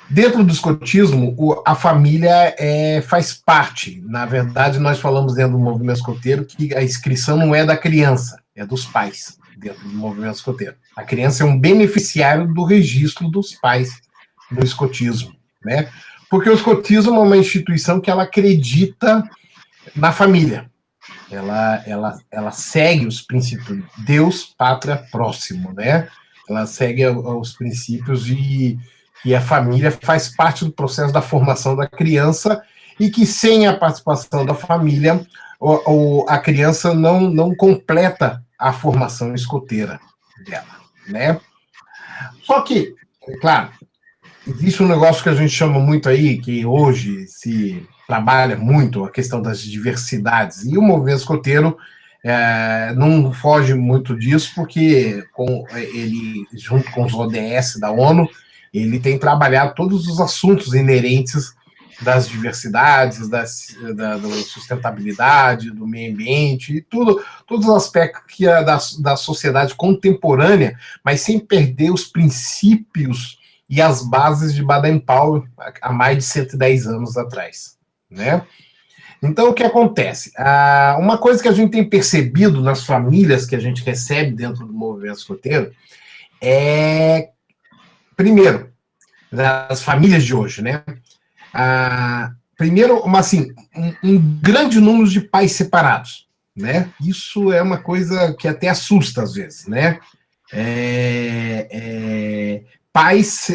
Dentro do escotismo, a família faz parte. Na verdade, nós falamos dentro do movimento escoteiro que a inscrição não é da criança, é dos pais, dentro do movimento escoteiro. A criança é um beneficiário do registro dos pais no escotismo, né? Porque o escotismo é uma instituição que ela acredita na família. Ela segue os princípios Deus, pátria, próximo, né? Ela segue os princípios de que a família faz parte do processo da formação da criança e que sem a participação da família a criança não completa a formação escoteira dela, né? Só que, é claro, existe um negócio que a gente chama muito aí, que hoje se trabalha muito, a questão das diversidades, e o movimento escoteiro não foge muito disso, porque ele, junto com os ODS da ONU, ele tem trabalhado todos os assuntos inerentes das diversidades, da sustentabilidade, do meio ambiente, e todos os aspectos que da sociedade contemporânea, mas sem perder os princípios e as bases de Baden-Powell há mais de 110 anos atrás, né? Então, o que acontece? Uma coisa que a gente tem percebido nas famílias que a gente recebe dentro do movimento escoteiro é, primeiro, das famílias de hoje, né? Primeiro, um grande número de pais separados, né? Isso é uma coisa que até assusta às vezes, né? Pais,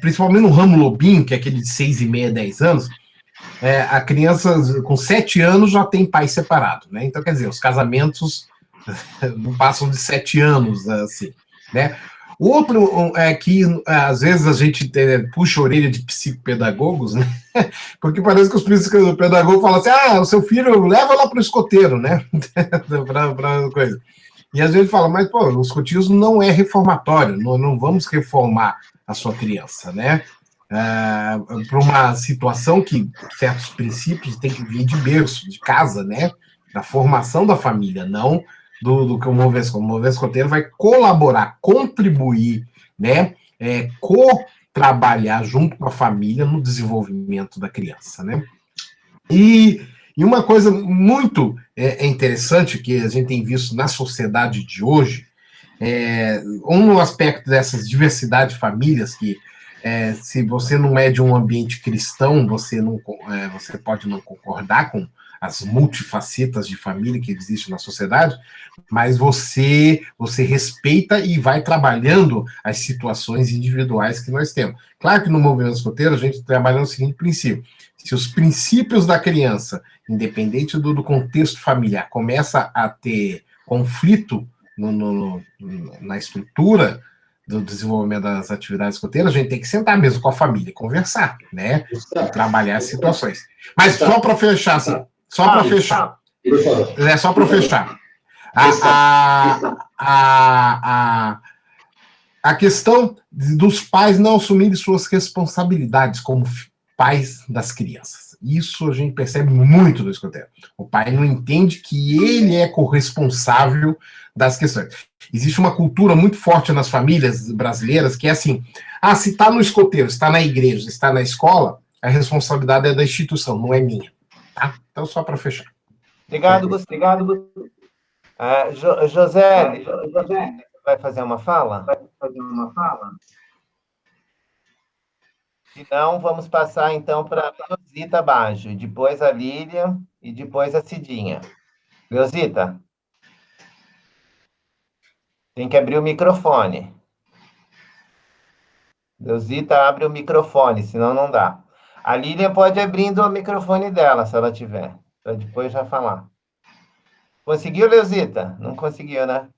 principalmente no ramo Lobin, que é aquele de 6,5, 10 anos, a criança com 7 anos já tem pai separado, né? Então, quer dizer, os casamentos não passam de 7 anos, assim, né? Outro é que, às vezes, a gente puxa a orelha de psicopedagogos, né? Porque parece que os psicopedagogos falam assim, o seu filho leva lá para o escoteiro, né? Pra coisa. E às vezes fala, mas, pô, o escotismo não é reformatório, não vamos reformar a sua criança, né? Para uma situação que certos princípios têm que vir de berço, de casa, né? Da formação da família, não do que o movimento escoteiro vai colaborar, contribuir, né? Co-trabalhar junto com a família no desenvolvimento da criança, né? E uma coisa muito interessante que a gente tem visto na sociedade de hoje, um aspecto dessas diversidade de famílias que se você não é de um ambiente cristão, você pode não concordar com as multifacetas de família que existem na sociedade, mas você respeita e vai trabalhando as situações individuais que nós temos. Claro que no movimento escoteiro a gente trabalha no seguinte princípio: se os princípios da criança, independente do contexto familiar, começa a ter conflito na estrutura do desenvolvimento das atividades escoteiras, a gente tem que sentar mesmo com a família e conversar, né? E trabalhar as situações. Mas só para fechar, assim, só para fechar. A questão dos pais não assumirem suas responsabilidades como pais das crianças. Isso a gente percebe muito no escoteiro. O pai não entende que ele é corresponsável das questões. Existe uma cultura muito forte nas famílias brasileiras que é assim, se está no escoteiro, está na igreja, está na escola, a responsabilidade é da instituição, não é minha. Tá? Então, só para fechar. Obrigado, Gustavo. José, vai fazer uma fala? Se não, vamos passar, então, para a Leozita Baggio, depois a Lília e depois a Cidinha. Leozita, tem que abrir o microfone. Leozita, abre o microfone, senão não dá. A Lília pode abrindo o microfone dela, se ela tiver, para depois já falar. Conseguiu, Leozita? Não conseguiu, né?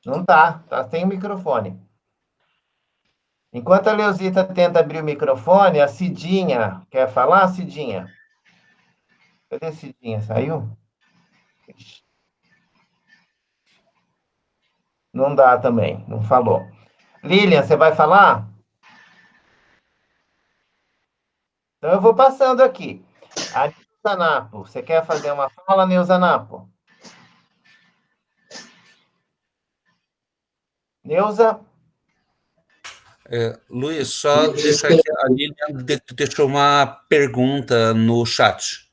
Não tá sem o microfone. Enquanto a Leozita tenta abrir o microfone, a Cidinha, quer falar, Cidinha? Cadê a Cidinha? Saiu? Não dá também, não falou. Lilian, você vai falar? Então eu vou passando aqui. A Neuza Napo, você quer fazer uma fala, Neuza Napo? Neuza? Luiz, só deixar que a Lilian deixou uma pergunta no chat.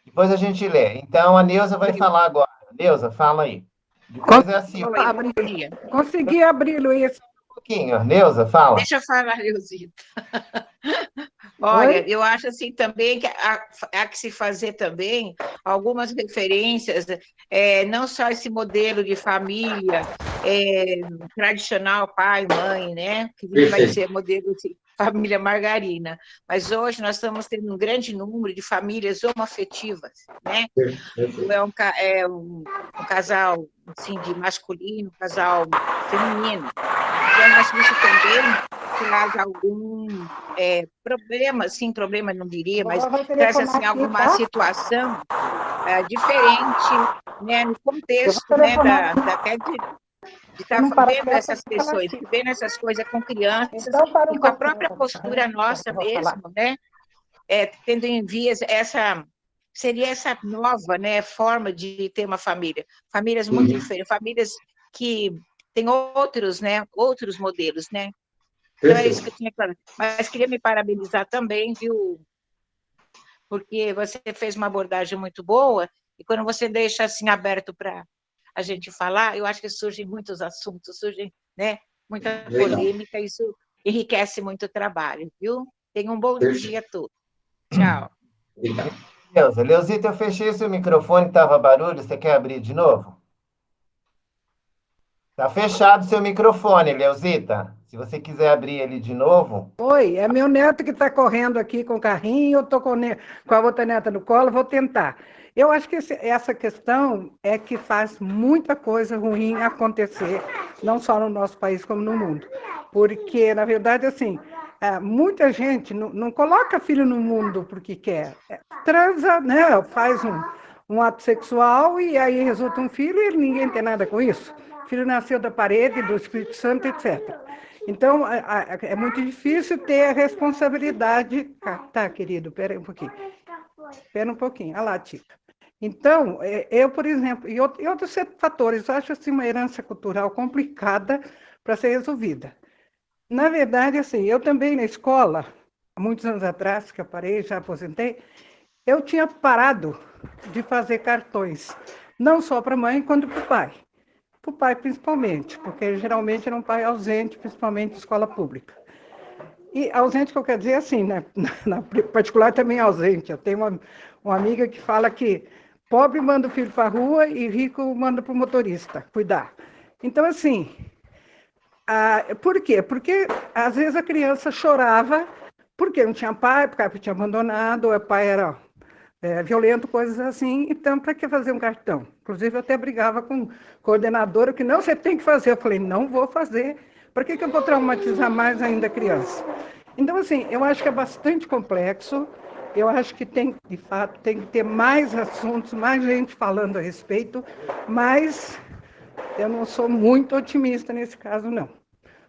Depois a gente lê. Então, a Neuza vai falar agora. Neuza, fala aí. Depois é assim. Consegui abrir, Luiz. Um pouquinho. Neuza, fala. Deixa eu falar, Leozita. Olha, eu acho assim também que há que se fazer também algumas referências, não só esse modelo de família tradicional, pai, mãe, né? Que vai ser modelo assim, família margarina, mas hoje nós estamos tendo um grande número de famílias homoafetivas, né? É um casal assim, de masculino, um casal feminino. Então, nós isso também traz algum problema, assim, problema não diria, mas traz assim, alguma situação diferente, né, no contexto, né, até de estar vendo essas pessoas, vendo essas coisas com crianças e com a própria postura nossa mesmo, né, tendo em vias seria essa nova, né, forma de ter uma família, famílias muito diferentes, famílias que têm outros, né, outros modelos, né. Então é isso que eu tinha que falar. Mas queria me parabenizar também, viu, porque você fez uma abordagem muito boa e quando você deixa assim aberto para a gente falar, eu acho que surgem muitos assuntos, surgem, né, muita polêmica, isso enriquece muito o trabalho, viu? Tenha um bom dia a todos. Tchau. Leozita, eu fechei seu microfone, estava barulho, você quer abrir de novo? Está fechado seu microfone, Leozita. Se você quiser abrir ele de novo... Oi, é meu neto que está correndo aqui com o carrinho, eu estou com a outra neta no colo, vou tentar. Eu acho que essa questão é que faz muita coisa ruim acontecer, não só no nosso país, como no mundo. Porque, na verdade, assim, muita gente não coloca filho no mundo porque quer. Transa, né, faz um ato sexual e aí resulta um filho e ninguém tem nada com isso. O filho nasceu da parede, do Espírito Santo, etc. Então, é muito difícil ter a responsabilidade... Tá, querido, espera aí um pouquinho. Espera um pouquinho, olha lá, Tica. Então, eu, por exemplo, e outros fatores, eu acho assim, uma herança cultural complicada para ser resolvida. Na verdade, assim, eu também na escola, há muitos anos atrás, que eu parei, já aposentei, eu tinha parado de fazer cartões, não só para a mãe, quanto para o pai. Para o pai, principalmente, porque geralmente era um pai ausente, principalmente em escola pública. E ausente que eu quero dizer assim, né? Na particular também ausente. Eu tenho uma amiga que fala que pobre manda o filho para a rua e rico manda para o motorista cuidar. Então, assim, por quê? Porque às vezes a criança chorava porque não tinha pai, porque o pai tinha abandonado, ou o pai era violento, coisas assim. Então, para que fazer um cartão? Inclusive, eu até brigava com o coordenador, que não, você tem que fazer. Eu falei, não vou fazer. Para que eu vou traumatizar mais ainda a criança? Então, assim, eu acho que é bastante complexo. Eu acho que de fato, tem que ter mais assuntos, mais gente falando a respeito, mas eu não sou muito otimista nesse caso, não.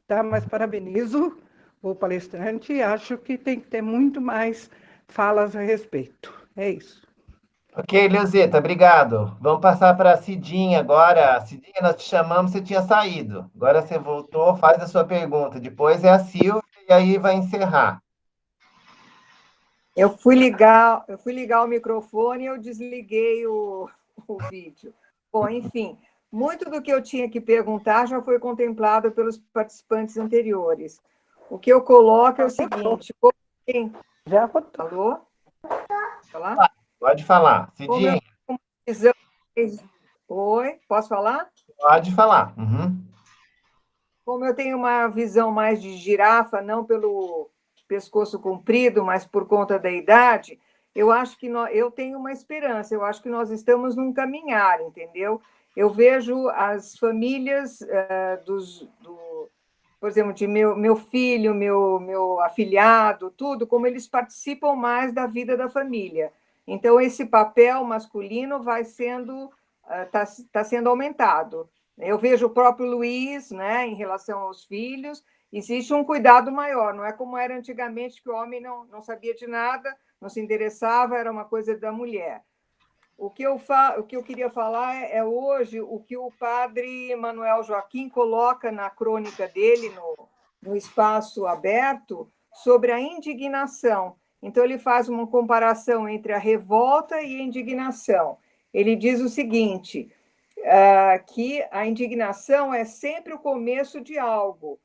Tá? Mas parabenizo o palestrante e acho que tem que ter muito mais falas a respeito. É isso. Ok, Leozita, obrigado. Vamos passar para a Cidinha agora. Cidinha, nós te chamamos, você tinha saído. Agora você voltou, faz a sua pergunta. Depois é a Silvia e aí vai encerrar. Eu fui ligar o microfone e eu desliguei o vídeo. Bom, enfim, muito do que eu tinha que perguntar já foi contemplado pelos participantes anteriores. O que eu coloco é o seguinte... Já votou. Alô? Falar? Pode falar. Cidinha. Oi, posso falar? Pode falar. Uhum. Como eu tenho uma visão mais de girafa, não pelo pescoço comprido, mas por conta da idade, eu acho que eu tenho uma esperança, eu acho que nós estamos num caminhar, entendeu? Eu vejo as famílias por exemplo, de meu filho, meu afilhado, tudo, como eles participam mais da vida da família. Então, esse papel masculino vai está sendo aumentado. Eu vejo o próprio Luiz, né, em relação aos filhos, existe um cuidado maior, não é como era antigamente, que o homem não sabia de nada, não se interessava, era uma coisa da mulher. O que eu queria falar é hoje o que o padre Manuel Joaquim coloca na crônica dele, no Espaço Aberto, sobre a indignação. Então, ele faz uma comparação entre a revolta e a indignação. Ele diz o seguinte, que a indignação é sempre o começo de algo,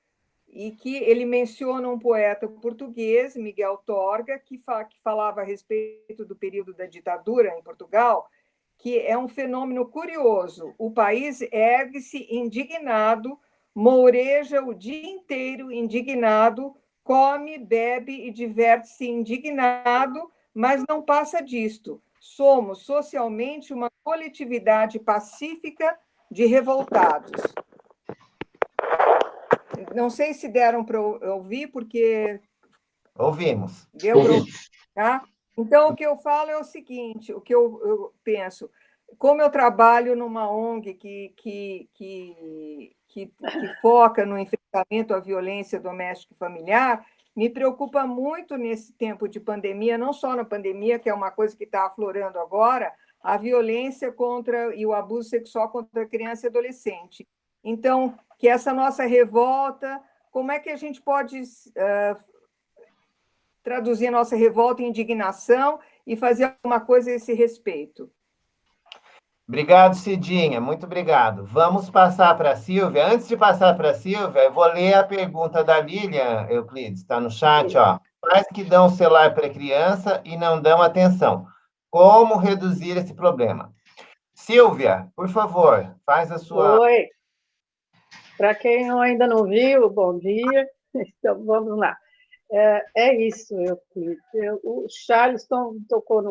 e que ele menciona um poeta português, Miguel Torga, que falava a respeito do período da ditadura em Portugal, que é um fenômeno curioso. O país ergue-se indignado, moureja o dia inteiro indignado come, bebe e diverte-se indignado, mas não passa disto. Somos socialmente uma coletividade pacífica de revoltados. Não sei se deram para ouvir, porque... Ouvimos. Deu para ouvir, tá? Então, o que eu falo é o seguinte, o que eu penso, como eu trabalho numa ONG que foca no enfrentamento à violência doméstica e familiar, me preocupa muito nesse tempo de pandemia, não só na pandemia, que é uma coisa que está aflorando agora, a violência contra e o abuso sexual contra criança e adolescente. Então, que essa nossa revolta, como é que a gente pode traduzir a nossa revolta em indignação e fazer alguma coisa a esse respeito? Obrigado, Cidinha, muito obrigado. Vamos passar para a Silvia. Antes de passar para a Silvia, eu vou ler a pergunta da Lilian, Euclides, está no chat, ó. Pais que dão celular para a criança e não dão atenção. Como reduzir esse problema? Silvia, por favor, faz a sua... Oi, para quem ainda não viu, bom dia. Então, vamos lá. É isso, o Charleston tocou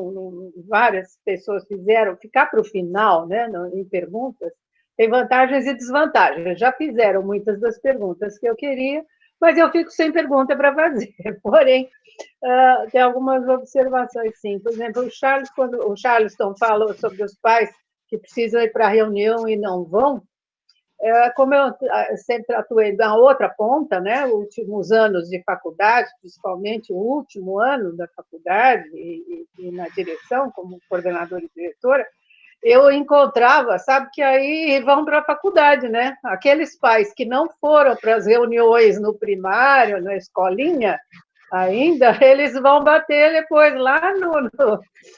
várias pessoas ficar para o final, né, em perguntas, tem vantagens e desvantagens. Já fizeram muitas das perguntas que eu queria, mas eu fico sem pergunta para fazer. Porém, tem algumas observações, sim. Por exemplo, quando o Charleston falou sobre os pais que precisam ir para a reunião e não vão, como eu sempre atuei na outra ponta, né, últimos anos de faculdade, principalmente o último ano da faculdade e na direção, como coordenadora e diretora, eu encontrava, sabe, que aí vão para a faculdade, né? Aqueles pais que não foram para as reuniões no primário, na escolinha, ainda, eles vão bater depois lá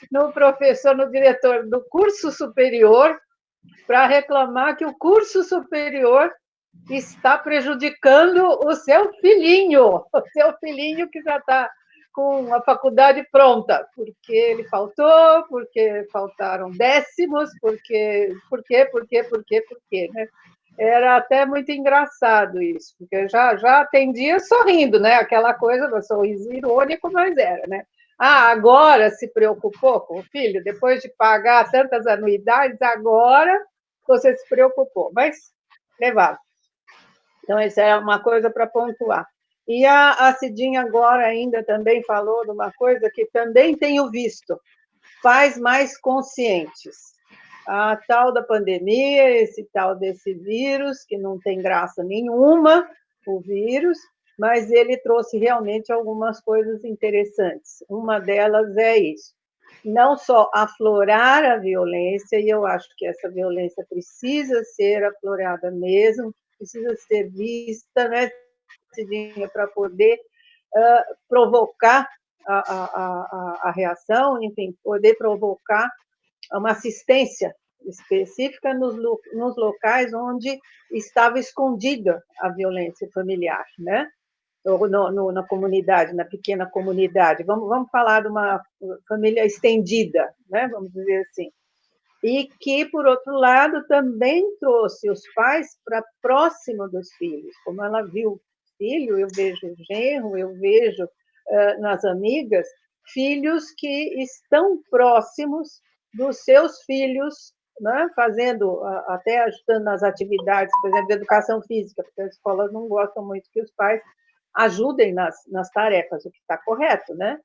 no professor, no diretor do curso superior, para reclamar que o curso superior está prejudicando o seu filhinho que já está com a faculdade pronta, porque ele faltou, porque faltaram décimos, por quê, né? Era até muito engraçado isso, porque já atendia sorrindo, né? Aquela coisa do sorriso irônico, mas era, né? Agora se preocupou com o filho, depois de pagar tantas anuidades, agora você se preocupou, mas levava. Então, isso é uma coisa para pontuar. E a Cidinha agora ainda também falou de uma coisa que também tenho visto, pais mais conscientes. A tal da pandemia, esse tal desse vírus, que não tem graça nenhuma, o vírus, mas ele trouxe realmente algumas coisas interessantes. Uma delas é isso. Não só aflorar a violência, e eu acho que essa violência precisa ser aflorada mesmo, precisa ser vista, né, para poder provocar a reação, enfim, poder provocar uma assistência específica nos locais onde estava escondida a violência familiar, né? Na comunidade, na pequena comunidade. Vamos falar de uma família estendida, né? Vamos dizer assim. E que, por outro lado, também trouxe os pais para próximo dos filhos. Como ela viu o filho, eu vejo o genro, eu vejo nas amigas, filhos que estão próximos dos seus filhos, né? Fazendo, até ajudando nas atividades, por exemplo, de educação física, porque as escolas não gostam muito que os pais ajudem nas tarefas, o que está correto, né?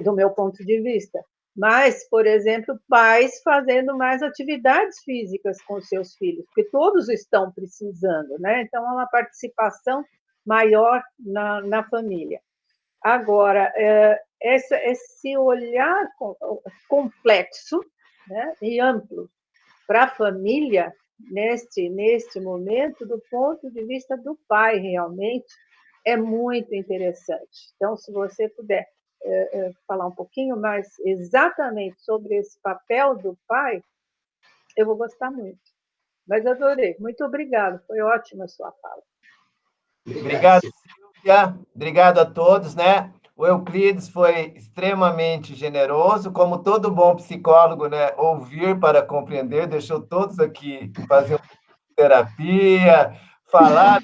Do meu ponto de vista. Mas, por exemplo, pais fazendo mais atividades físicas com seus filhos, porque todos estão precisando, né? Então, é uma participação maior na família. Agora, esse olhar complexo, né, e amplo para a família, neste momento, do ponto de vista do pai, realmente, é muito interessante. Então, se você puder falar um pouquinho mais exatamente sobre esse papel do pai, eu vou gostar muito. Mas adorei. Muito obrigada. Foi ótima a sua fala. Obrigado, Silvia. Obrigado a todos, né? O Euclides foi extremamente generoso, como todo bom psicólogo, né? Ouvir para compreender, deixou todos aqui fazer terapia, falar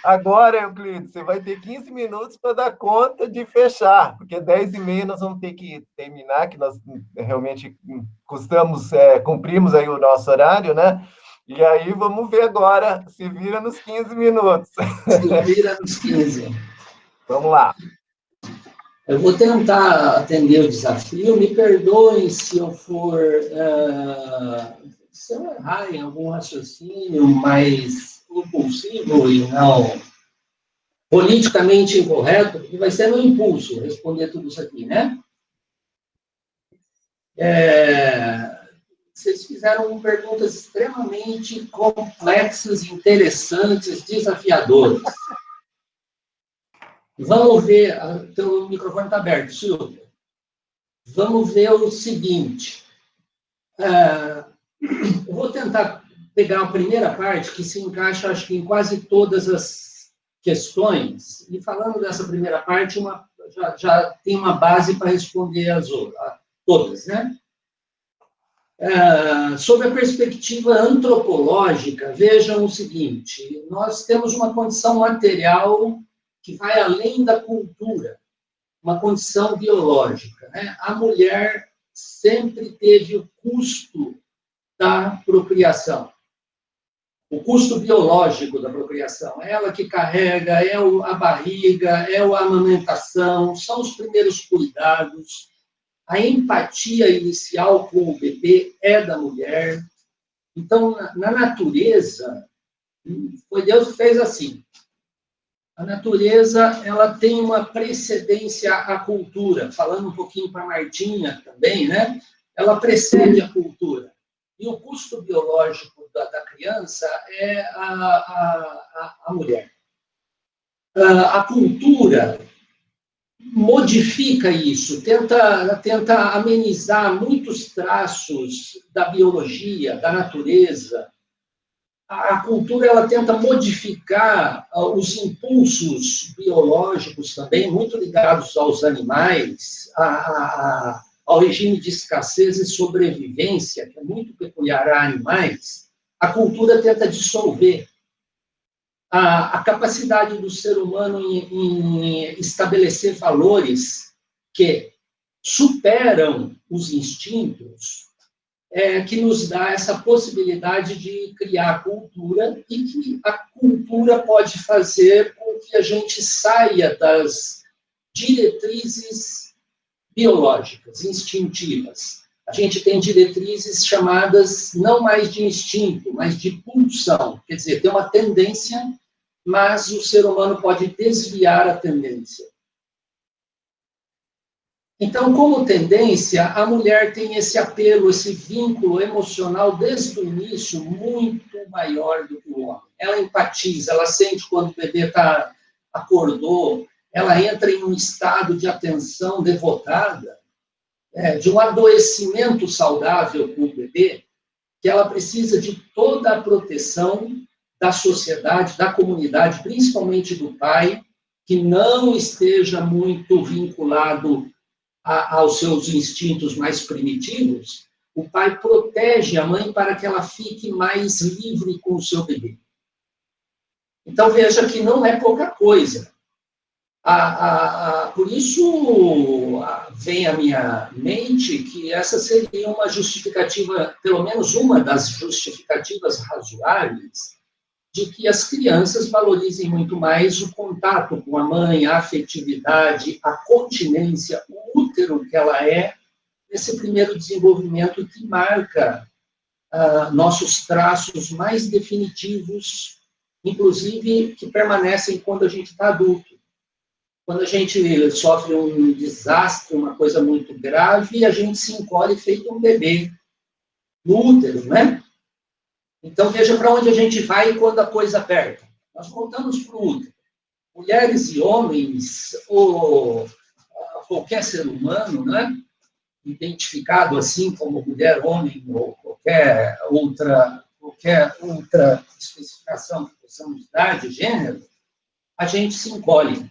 Agora, Euclides, você vai ter 15 minutos para dar conta de fechar, porque 10h30 nós vamos ter que terminar, que nós realmente cumprimos aí o nosso horário, né? E aí vamos ver agora, se vira nos 15 minutos. Se vira nos 15. Vamos lá. Eu vou tentar atender o desafio. Me perdoem se eu for... se eu errar em algum raciocínio mais impulsivo e não politicamente incorreto, porque vai ser no impulso responder tudo isso aqui, né? Vocês fizeram perguntas extremamente complexas, interessantes, desafiadoras. Vamos ver... Teu microfone está aberto, Silvia. Vamos ver o seguinte. Eu vou tentar pegar a primeira parte, que se encaixa, acho que, em quase todas as questões, e falando dessa primeira parte, já tem uma base para responder as outras, todas, né? Sob a perspectiva antropológica, vejam o seguinte: nós temos uma condição material que vai além da cultura, uma condição biológica, né? A mulher sempre teve o custo da procriação, o custo biológico da procriação. É ela que carrega, a barriga, a amamentação, são os primeiros cuidados. A empatia inicial com o bebê é da mulher. Então, na natureza, foi Deus que fez assim. A natureza, ela tem uma precedência à cultura. Falando um pouquinho para a Martinha também, né? Ela precede a cultura. E o custo biológico da criança é a mulher. A cultura modifica isso, tenta amenizar muitos traços da biologia, da natureza. A cultura, ela tenta modificar os impulsos biológicos também, muito ligados aos animais, ao regime de escassez e sobrevivência, que é muito peculiar a animais. A cultura tenta dissolver. A capacidade do ser humano em estabelecer valores que superam os instintos que nos dá essa possibilidade de criar cultura, e que a cultura pode fazer com que a gente saia das diretrizes biológicas, instintivas. A gente tem diretrizes chamadas não mais de instinto, mas de pulsão. Quer dizer, tem uma tendência, mas o ser humano pode desviar a tendência. Então, como tendência, a mulher tem esse apelo, esse vínculo emocional desde o início muito maior do que o homem. Ela empatiza, ela sente quando o bebê acordou, ela entra em um estado de atenção devotada, de um adoecimento saudável com o bebê, que ela precisa de toda a proteção da sociedade, da comunidade, principalmente do pai, que não esteja muito vinculado aos seus instintos mais primitivos. O pai protege a mãe para que ela fique mais livre com o seu bebê. Então, veja que não é pouca coisa. Por isso, vem à minha mente que essa seria uma justificativa, pelo menos uma das justificativas razoáveis, de que as crianças valorizem muito mais o contato com a mãe, a afetividade, a continência, o útero que ela é, nesse primeiro desenvolvimento que marca nossos traços mais definitivos, inclusive que permanecem quando a gente está adulto. Quando a gente sofre um desastre, uma coisa muito grave, a gente se encolhe feito um bebê no útero, né? Então, veja para onde a gente vai quando a coisa aperta. Nós voltamos para o útero. Mulheres e homens, ou qualquer ser humano, né, identificado assim como mulher, homem, ou qualquer outra especificação que possamos dar de gênero, a gente se encolhe.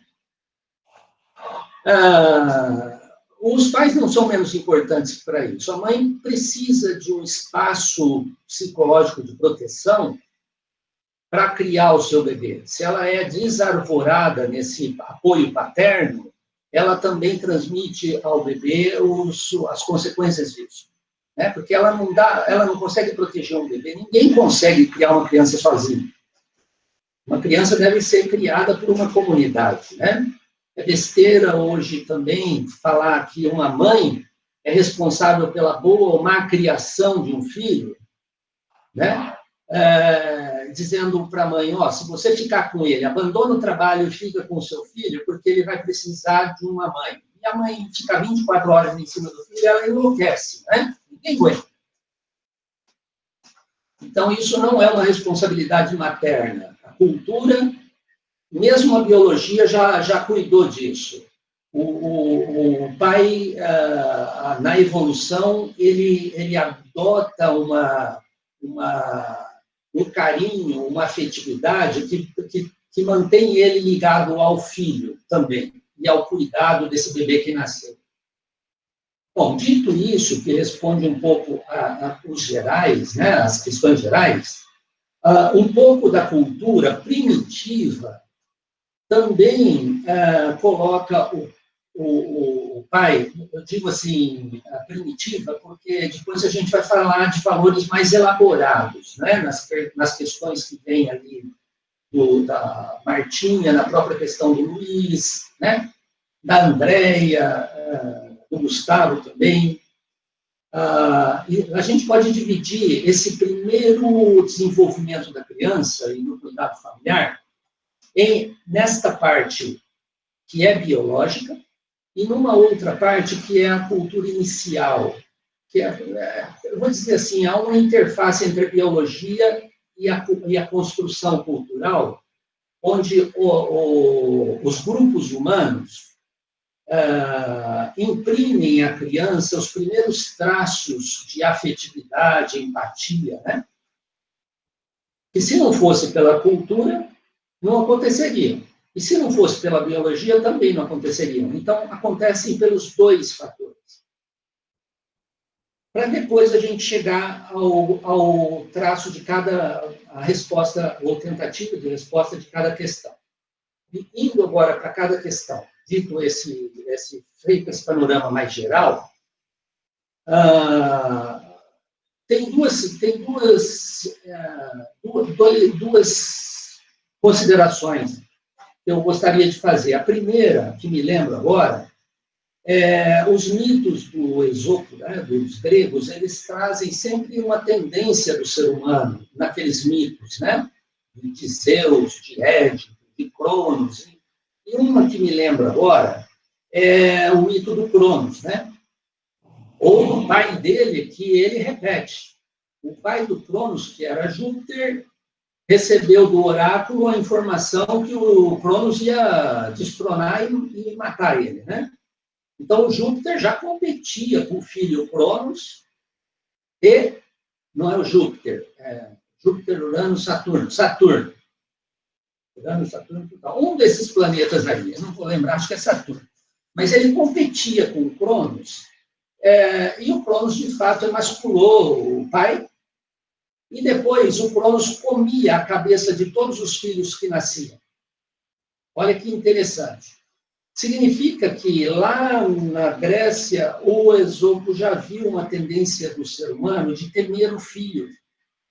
Os pais não são menos importantes para isso. A mãe precisa de um espaço psicológico de proteção para criar o seu bebê. Se ela é desarvorada nesse apoio paterno, ela também transmite ao bebê as consequências disso, né? Porque ela não consegue proteger um bebê. Ninguém consegue criar uma criança sozinho. Uma criança deve ser criada por uma comunidade, né? É besteira hoje também falar que uma mãe é responsável pela boa ou má criação de um filho, né? Dizendo para a mãe, se você ficar com ele, abandona o trabalho e fica com o seu filho, porque ele vai precisar de uma mãe. E a mãe fica 24 horas em cima do filho, ela enlouquece, né? Ninguém aguenta. Então, isso não é uma responsabilidade materna. A cultura, mesmo a biologia, já cuidou disso. O pai, na evolução, ele adota um carinho, uma afetividade que mantém ele ligado ao filho também, e ao cuidado desse bebê que nasceu. Bom, dito isso, que responde um pouco os gerais, né, as questões gerais, um pouco da cultura primitiva também coloca o pai, eu digo assim, primitiva, porque depois a gente vai falar de valores mais elaborados, né, nas questões que vem ali da Martinha, na própria questão do Luiz, né, da Andréia, do Gustavo também. E a gente pode dividir esse primeiro desenvolvimento da criança e do cuidado familiar nesta parte que é biológica e numa outra parte que é a cultura inicial, que eu vou dizer assim, há uma interface entre a biologia e a construção cultural, onde os grupos humanos imprimem à criança os primeiros traços de afetividade, empatia, né? Que se não fosse pela cultura, não aconteceria. E se não fosse pela biologia, também não aconteceria. Então, acontecem pelos dois fatores. Para depois a gente chegar ao traço de a resposta, ou tentativa de resposta de cada questão. E indo agora para cada questão, dito feito esse panorama mais geral, tem duas considerações que eu gostaria de fazer. A primeira, que me lembro agora, os mitos do Esopo, né, dos gregos, eles trazem sempre uma tendência do ser humano, naqueles mitos, né, de Zeus, de Édipo, de Cronos. E uma que me lembro agora é o mito do Cronos, né? Ou do pai dele, que ele repete. O pai do Cronos, que era Júpiter, recebeu do oráculo a informação que o Cronos ia destronar e matar ele, né? Então, o Júpiter já competia com o filho Cronos e, não é o Júpiter, Júpiter, Urano, Saturno. Urano, Saturno, um desses planetas aí, eu não vou lembrar, acho que é Saturno. Mas ele competia com o Cronos, e o Cronos, de fato, emasculou o pai, e depois o Cronos comia a cabeça de todos os filhos que nasciam. Olha que interessante. Significa que lá na Grécia, o Esopo já viu uma tendência do ser humano de temer o filho,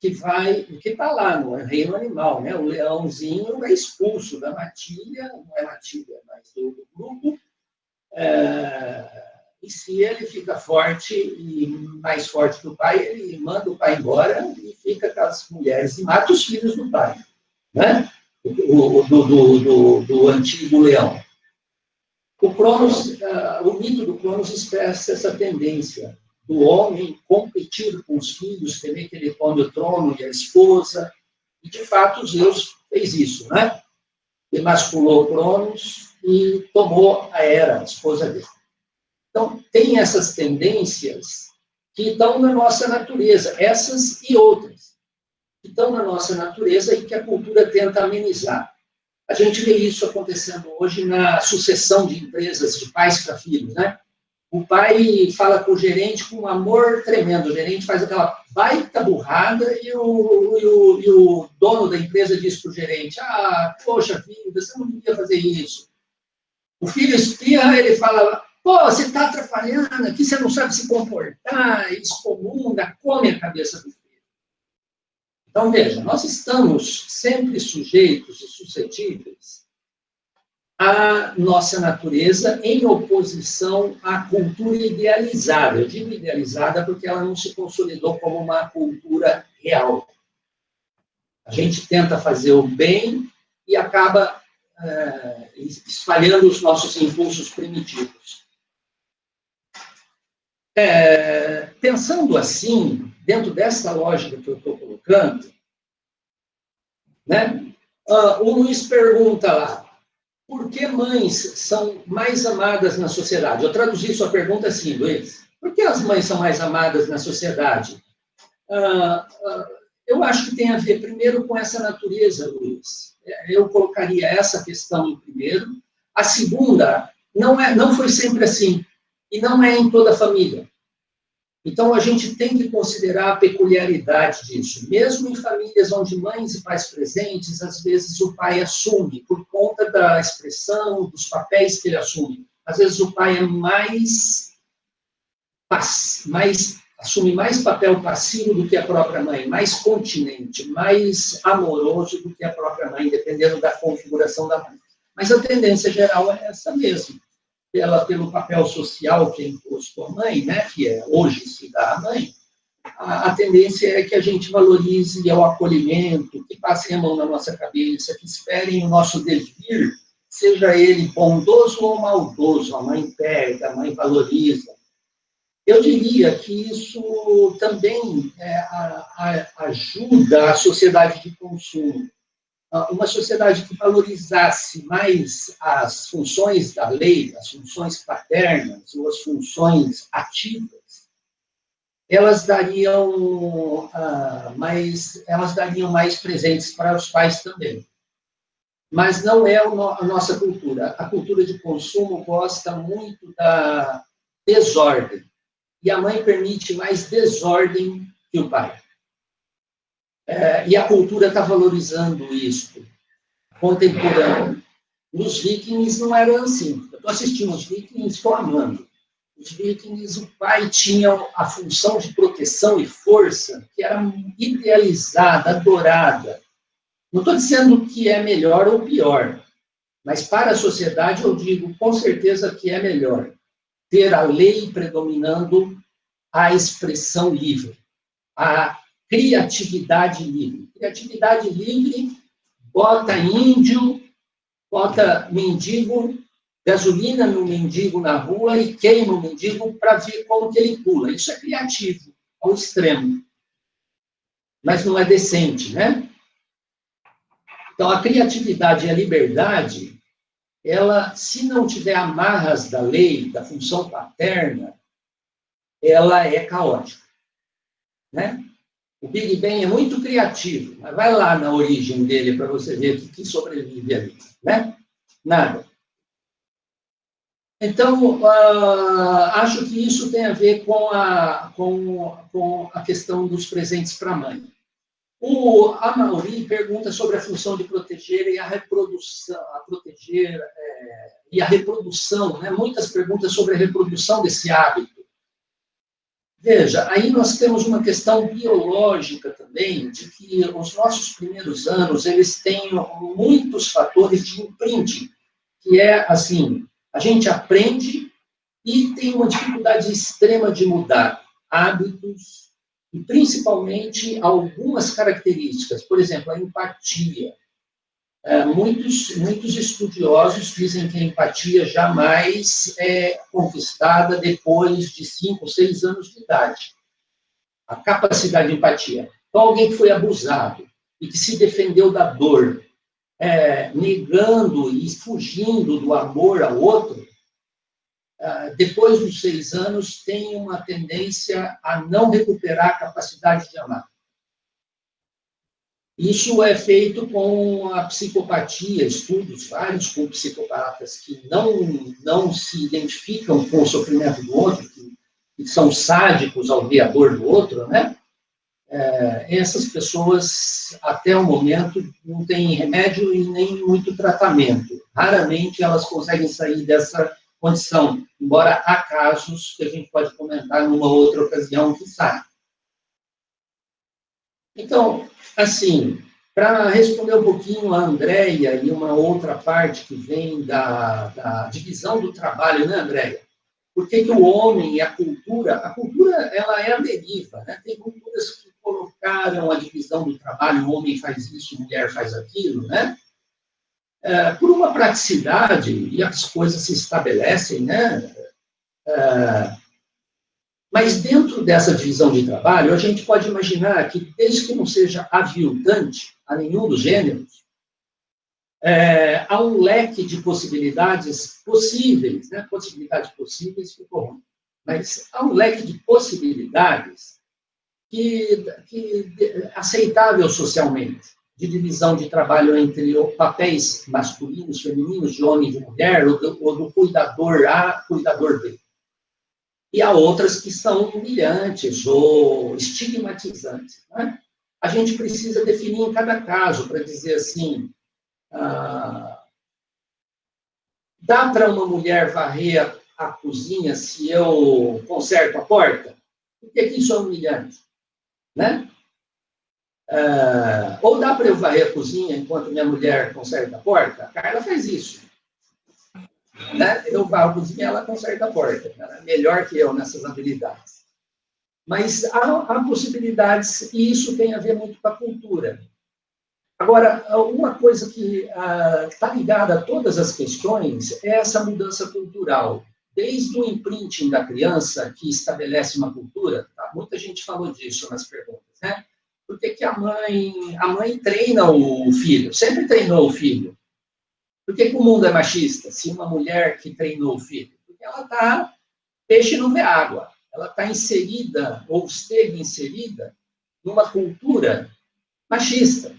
que está lá no reino animal, né? O leãozinho é expulso da matilha, não é matilha, mas do grupo, e se ele fica forte e mais forte que o pai, ele manda o pai embora e fica com as mulheres e mata os filhos do pai, né? Do antigo leão. O mito do Cronos expressa essa tendência do homem competir com os filhos, temer que ele tome o trono e a esposa, e de fato Zeus fez isso, né? Emasculou Cronos e tomou a Hera, a esposa dele. Então, tem essas tendências que estão na nossa natureza, essas e outras, que estão na nossa natureza e que a cultura tenta amenizar. A gente vê isso acontecendo hoje na sucessão de empresas de pais para filhos, né? O pai fala com o gerente com um amor tremendo. O gerente faz aquela baita burrada e o dono da empresa diz para o gerente: ah, poxa vida, você não devia fazer isso. O filho espirra, ele fala: pô, você está atrapalhando aqui, você não sabe se comportar, excomunda, come a cabeça do filho. Então, veja, nós estamos sempre sujeitos e suscetíveis à nossa natureza em oposição à cultura idealizada. Eu digo idealizada porque ela não se consolidou como uma cultura real. A gente tenta fazer o bem e acaba espalhando os nossos impulsos primitivos. Pensando assim, dentro dessa lógica que eu estou colocando, né, o Luiz pergunta lá: por que mães são mais amadas na sociedade? Eu traduzi sua pergunta assim, Luiz. Por que as mães são mais amadas na sociedade? Eu acho que tem a ver, primeiro, com essa natureza, Luiz. Eu colocaria essa questão em primeiro. A segunda, não foi sempre assim. E não é em toda a família. Então, a gente tem que considerar a peculiaridade disso. Mesmo em famílias onde mães e pais presentes, às vezes o pai assume, por conta da expressão, dos papéis que ele assume. Às vezes o pai é assume mais papel passivo do que a própria mãe, mais continente, mais amoroso do que a própria mãe, dependendo da configuração da mãe. Mas a tendência geral é essa mesmo. Pelo papel social que é imposto à mãe, né, que hoje se dá à mãe, a tendência é que a gente valorize o acolhimento, que passem a mão na nossa cabeça, que esperem o nosso devir, seja ele bondoso ou maldoso, a mãe pega, a mãe valoriza. Eu diria que isso também ajuda a sociedade de consumo. Uma sociedade que valorizasse mais as funções da lei, as funções paternas, ou as funções ativas, elas dariam mais presentes para os pais também. Mas não é a nossa cultura. A cultura de consumo gosta muito da desordem. E a mãe permite mais desordem que o pai. E a cultura está valorizando isso, contemporâneo. Nos Vikings não era assim. Eu estou assistindo os Vikings, estou amando. Os Vikings, o pai tinha a função de proteção e força que era idealizada, adorada. Não estou dizendo que é melhor ou pior, mas para a sociedade eu digo com certeza que é melhor ter a lei predominando a expressão livre, a criatividade livre. Criatividade livre bota índio, bota mendigo, gasolina no mendigo na rua e queima o mendigo para ver como que ele pula. Isso é criativo, ao extremo. Mas não é decente, né? Então, a criatividade e a liberdade, ela, se não tiver amarras da lei, da função paterna, ela é caótica, né? O Big Bang é muito criativo, mas vai lá na origem dele para você ver o que sobrevive ali, né? Nada. Então, acho que isso tem a ver com a questão dos presentes para a mãe. A Mauri pergunta sobre a função de proteger e a reprodução, né? Muitas perguntas sobre a reprodução desse hábito. Veja, aí nós temos uma questão biológica também, de que os nossos primeiros anos, eles têm muitos fatores de imprinting, que é assim, a gente aprende e tem uma dificuldade extrema de mudar hábitos, e principalmente algumas características, por exemplo, a empatia. Muitos estudiosos dizem que a empatia jamais é conquistada depois de 5 ou 6 anos de idade. A capacidade de empatia. Então, alguém que foi abusado e que se defendeu da dor, negando e fugindo do amor ao outro, depois dos 6 anos, tem uma tendência a não recuperar a capacidade de amar. Isso é feito com a psicopatia, estudos vários com psicopatas que não se identificam com o sofrimento do outro, que são sádicos ao ver a dor do outro, né? Essas pessoas, até o momento, não têm remédio e nem muito tratamento. Raramente elas conseguem sair dessa condição, embora há casos que a gente pode comentar numa outra ocasião que saem. Então, assim, para responder um pouquinho a Andréia e uma outra parte que vem da divisão do trabalho, né, Andréia? Por que o homem e a cultura ela é a deriva, né? Tem culturas que colocaram a divisão do trabalho, o homem faz isso, a mulher faz aquilo, né? Por uma praticidade, e as coisas se estabelecem, né? Mas dentro dessa divisão de trabalho, a gente pode imaginar que, desde que não seja aviltante a nenhum dos gêneros, há um leque de possibilidades possíveis, né? Possibilidades possíveis ficou ruim, mas há um leque de possibilidades que aceitável socialmente, de divisão de trabalho entre papéis masculinos, femininos, de homem e de mulher, ou do cuidador A, cuidador B. E há outras que são humilhantes ou estigmatizantes, né? A gente precisa definir em cada caso para dizer assim, dá para uma mulher varrer a cozinha se eu conserto a porta? Por que isso é humilhante? Né? Ou dá para eu varrer a cozinha enquanto minha mulher conserta a porta? A Carla faz isso. Né? Eu varro a cozinha e ela conserta a porta. Ela é melhor que eu nessas habilidades. Mas há possibilidades, e isso tem a ver muito com a cultura. Agora, uma coisa que está ligada a todas as questões é essa mudança cultural. Desde o imprinting da criança, que estabelece uma cultura, tá? Muita gente falou disso nas perguntas, né? Por que a mãe treina o filho? Sempre treinou o filho. Por que o mundo é machista, se uma mulher que treinou o filho? Porque ela está, peixe não vê água. Ela está inserida, ou esteve inserida, numa cultura machista.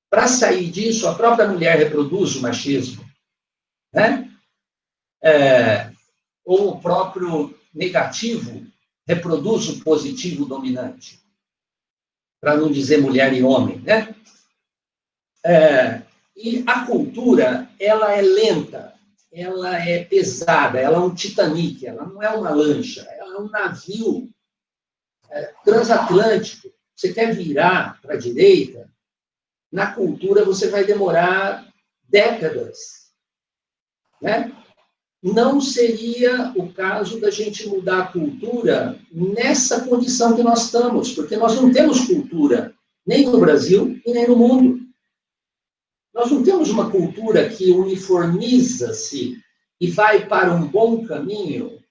Para sair disso, a própria mulher reproduz o machismo, né? Ou o próprio negativo reproduz o positivo dominante, para não dizer mulher e homem, né? E a cultura, ela é lenta, ela é pesada, ela é um Titanic, ela não é uma lancha, ela é um navio transatlântico. Você quer virar para a direita, na cultura você vai demorar décadas, né? Não seria o caso da gente mudar a cultura nessa condição que nós estamos, porque nós não temos cultura nem no Brasil e nem no mundo. Nós não temos uma cultura que uniformiza-se e vai para um bom caminho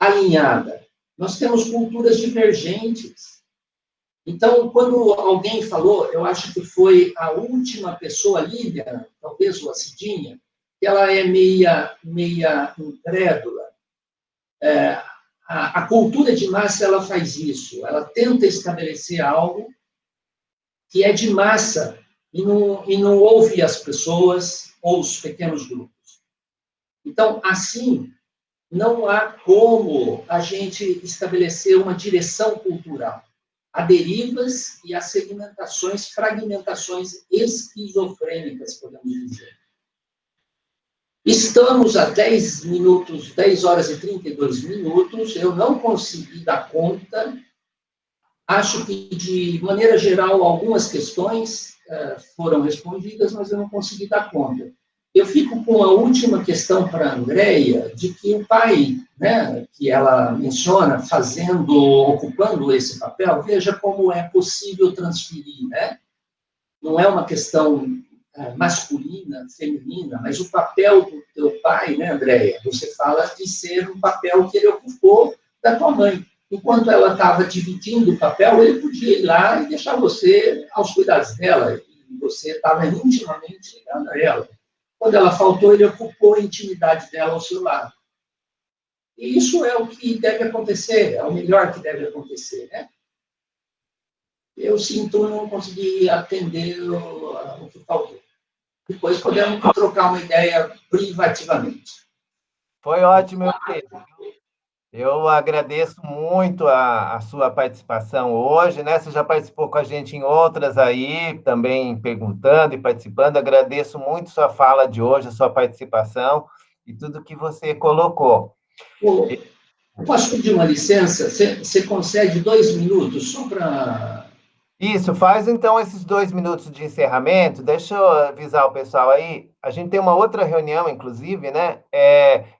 alinhada. Nós temos culturas divergentes. Então, quando alguém falou, eu acho que foi a última pessoa, Lívia, talvez o Acidinha, que ela é meia incrédula. A cultura de massa, ela faz isso. Ela tenta estabelecer algo que é de massa e não ouve as pessoas ou os pequenos grupos. Então, assim, não há como a gente estabelecer uma direção cultural. Há derivas e há segmentações, fragmentações esquizofrênicas, podemos dizer. Estamos a 10 horas e 32 minutos, eu não consegui dar conta. Acho que, de maneira geral, algumas questões foram respondidas, mas eu não consegui dar conta. Eu fico com a última questão para a Andréia, de que o pai, né, que ela menciona, ocupando esse papel, veja como é possível transferir, né? Não é uma questão masculina, feminina, mas o papel do teu pai, né, Andréia? Você fala de ser um papel que ele ocupou da tua mãe. Enquanto ela estava dividindo o papel, ele podia ir lá e deixar você aos cuidados dela, e você estava intimamente ligado a ela. Quando ela faltou, ele ocupou a intimidade dela ao seu lado. E isso é o que deve acontecer, é o melhor que deve acontecer, né? eu sinto não conseguir atender o que faltou. Depois podemos trocar uma ideia privativamente. Foi ótimo, Euclides. Eu agradeço muito a sua participação hoje, né? Você já participou com a gente em outras aí, também perguntando e participando. Agradeço muito sua fala de hoje, a sua participação e tudo que você colocou. Posso pedir uma licença? Você concede 2 minutos só para... Isso, faz então esses 2 minutos de encerramento. Deixa eu avisar o pessoal aí. A gente tem uma outra reunião, inclusive, né?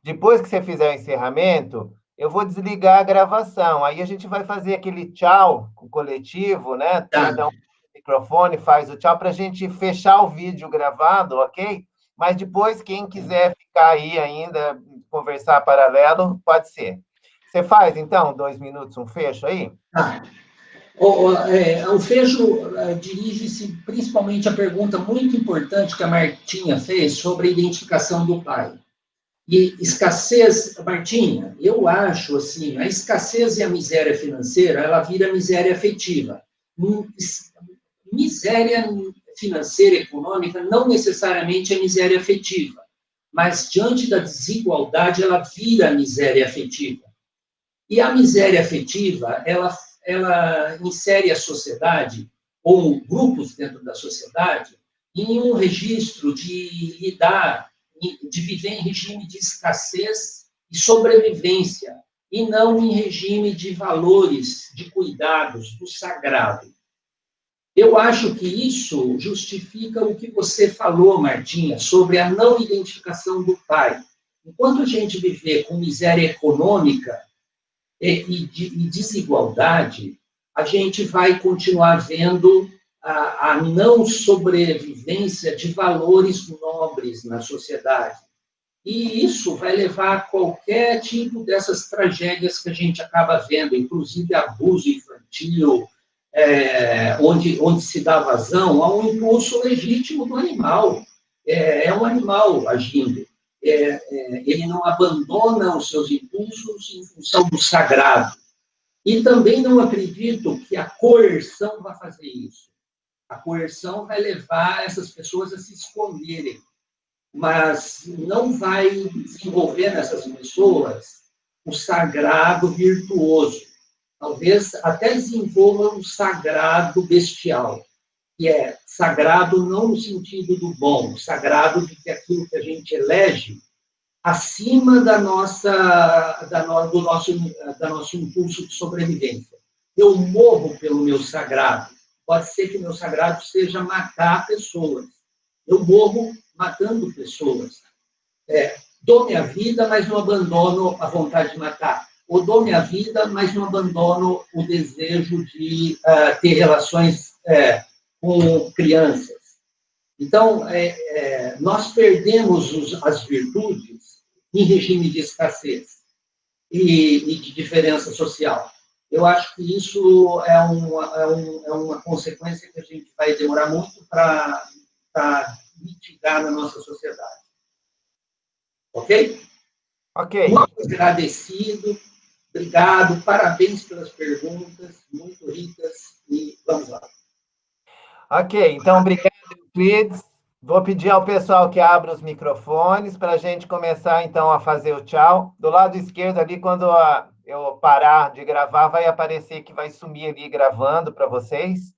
Depois que você fizer o encerramento, eu vou desligar a gravação. Aí a gente vai fazer aquele tchau coletivo, né? Cada um no microfone faz o tchau para a gente fechar o vídeo gravado, ok? Mas depois, quem quiser ficar aí ainda, conversar paralelo, pode ser. Você faz, então, 2 minutos, um fecho aí? O fecho dirige-se principalmente à pergunta muito importante que a Martinha fez sobre a identificação do pai. E escassez, Martinha, eu acho assim, a escassez e a miséria financeira, ela vira miséria afetiva. Miséria financeira e econômica não necessariamente é miséria afetiva, mas diante da desigualdade ela vira miséria afetiva. E a miséria afetiva, ela insere a sociedade, ou grupos dentro da sociedade, em um registro de viver em regime de escassez e sobrevivência, e não em regime de valores, de cuidados, do sagrado. Eu acho que isso justifica o que você falou, Martinha, sobre a não identificação do pai. Enquanto a gente viver com miséria econômica e desigualdade, a gente vai continuar vendo a não sobrevivência de valores nobres na sociedade. E isso vai levar a qualquer tipo dessas tragédias que a gente acaba vendo, inclusive abuso infantil, onde se dá vazão a um impulso legítimo do animal. É um animal agindo. Ele não abandona os seus impulsos em função do sagrado. E também não acredito que a coerção vai fazer isso. A coerção vai levar essas pessoas a se esconderem, mas não vai desenvolver nessas pessoas o sagrado virtuoso. Talvez até desenvolva um sagrado bestial, que é sagrado não no sentido do bom, sagrado de que aquilo que a gente elege acima do nosso impulso de sobrevivência. Eu morro pelo meu sagrado. Pode ser que meu sagrado seja matar pessoas. Eu morro matando pessoas. Dou minha vida, mas não abandono a vontade de matar. Ou dou minha vida, mas não abandono o desejo de ter relações com crianças. Então, nós perdemos as virtudes em regime de escassez e de diferença social. Eu acho que isso é uma consequência que a gente vai demorar muito para mitigar na nossa sociedade. Ok? Ok. Muito agradecido, obrigado, parabéns pelas perguntas, muito ricas, e vamos lá. Ok, então, obrigado, Euclides. Vou pedir ao pessoal que abra os microfones para a gente começar, então, a fazer o tchau. Do lado esquerdo ali, quando eu parar de gravar, vai aparecer que vai sumir ali gravando para vocês.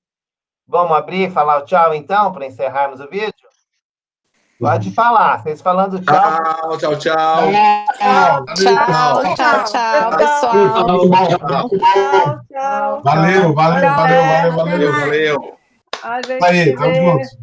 Vamos abrir e falar o tchau, então, para encerrarmos o vídeo? Pode falar. Vocês falando tchau. Tchau, tchau. Tchau, pessoal. Tchau. Valeu. Valeu. Aí, tamo junto.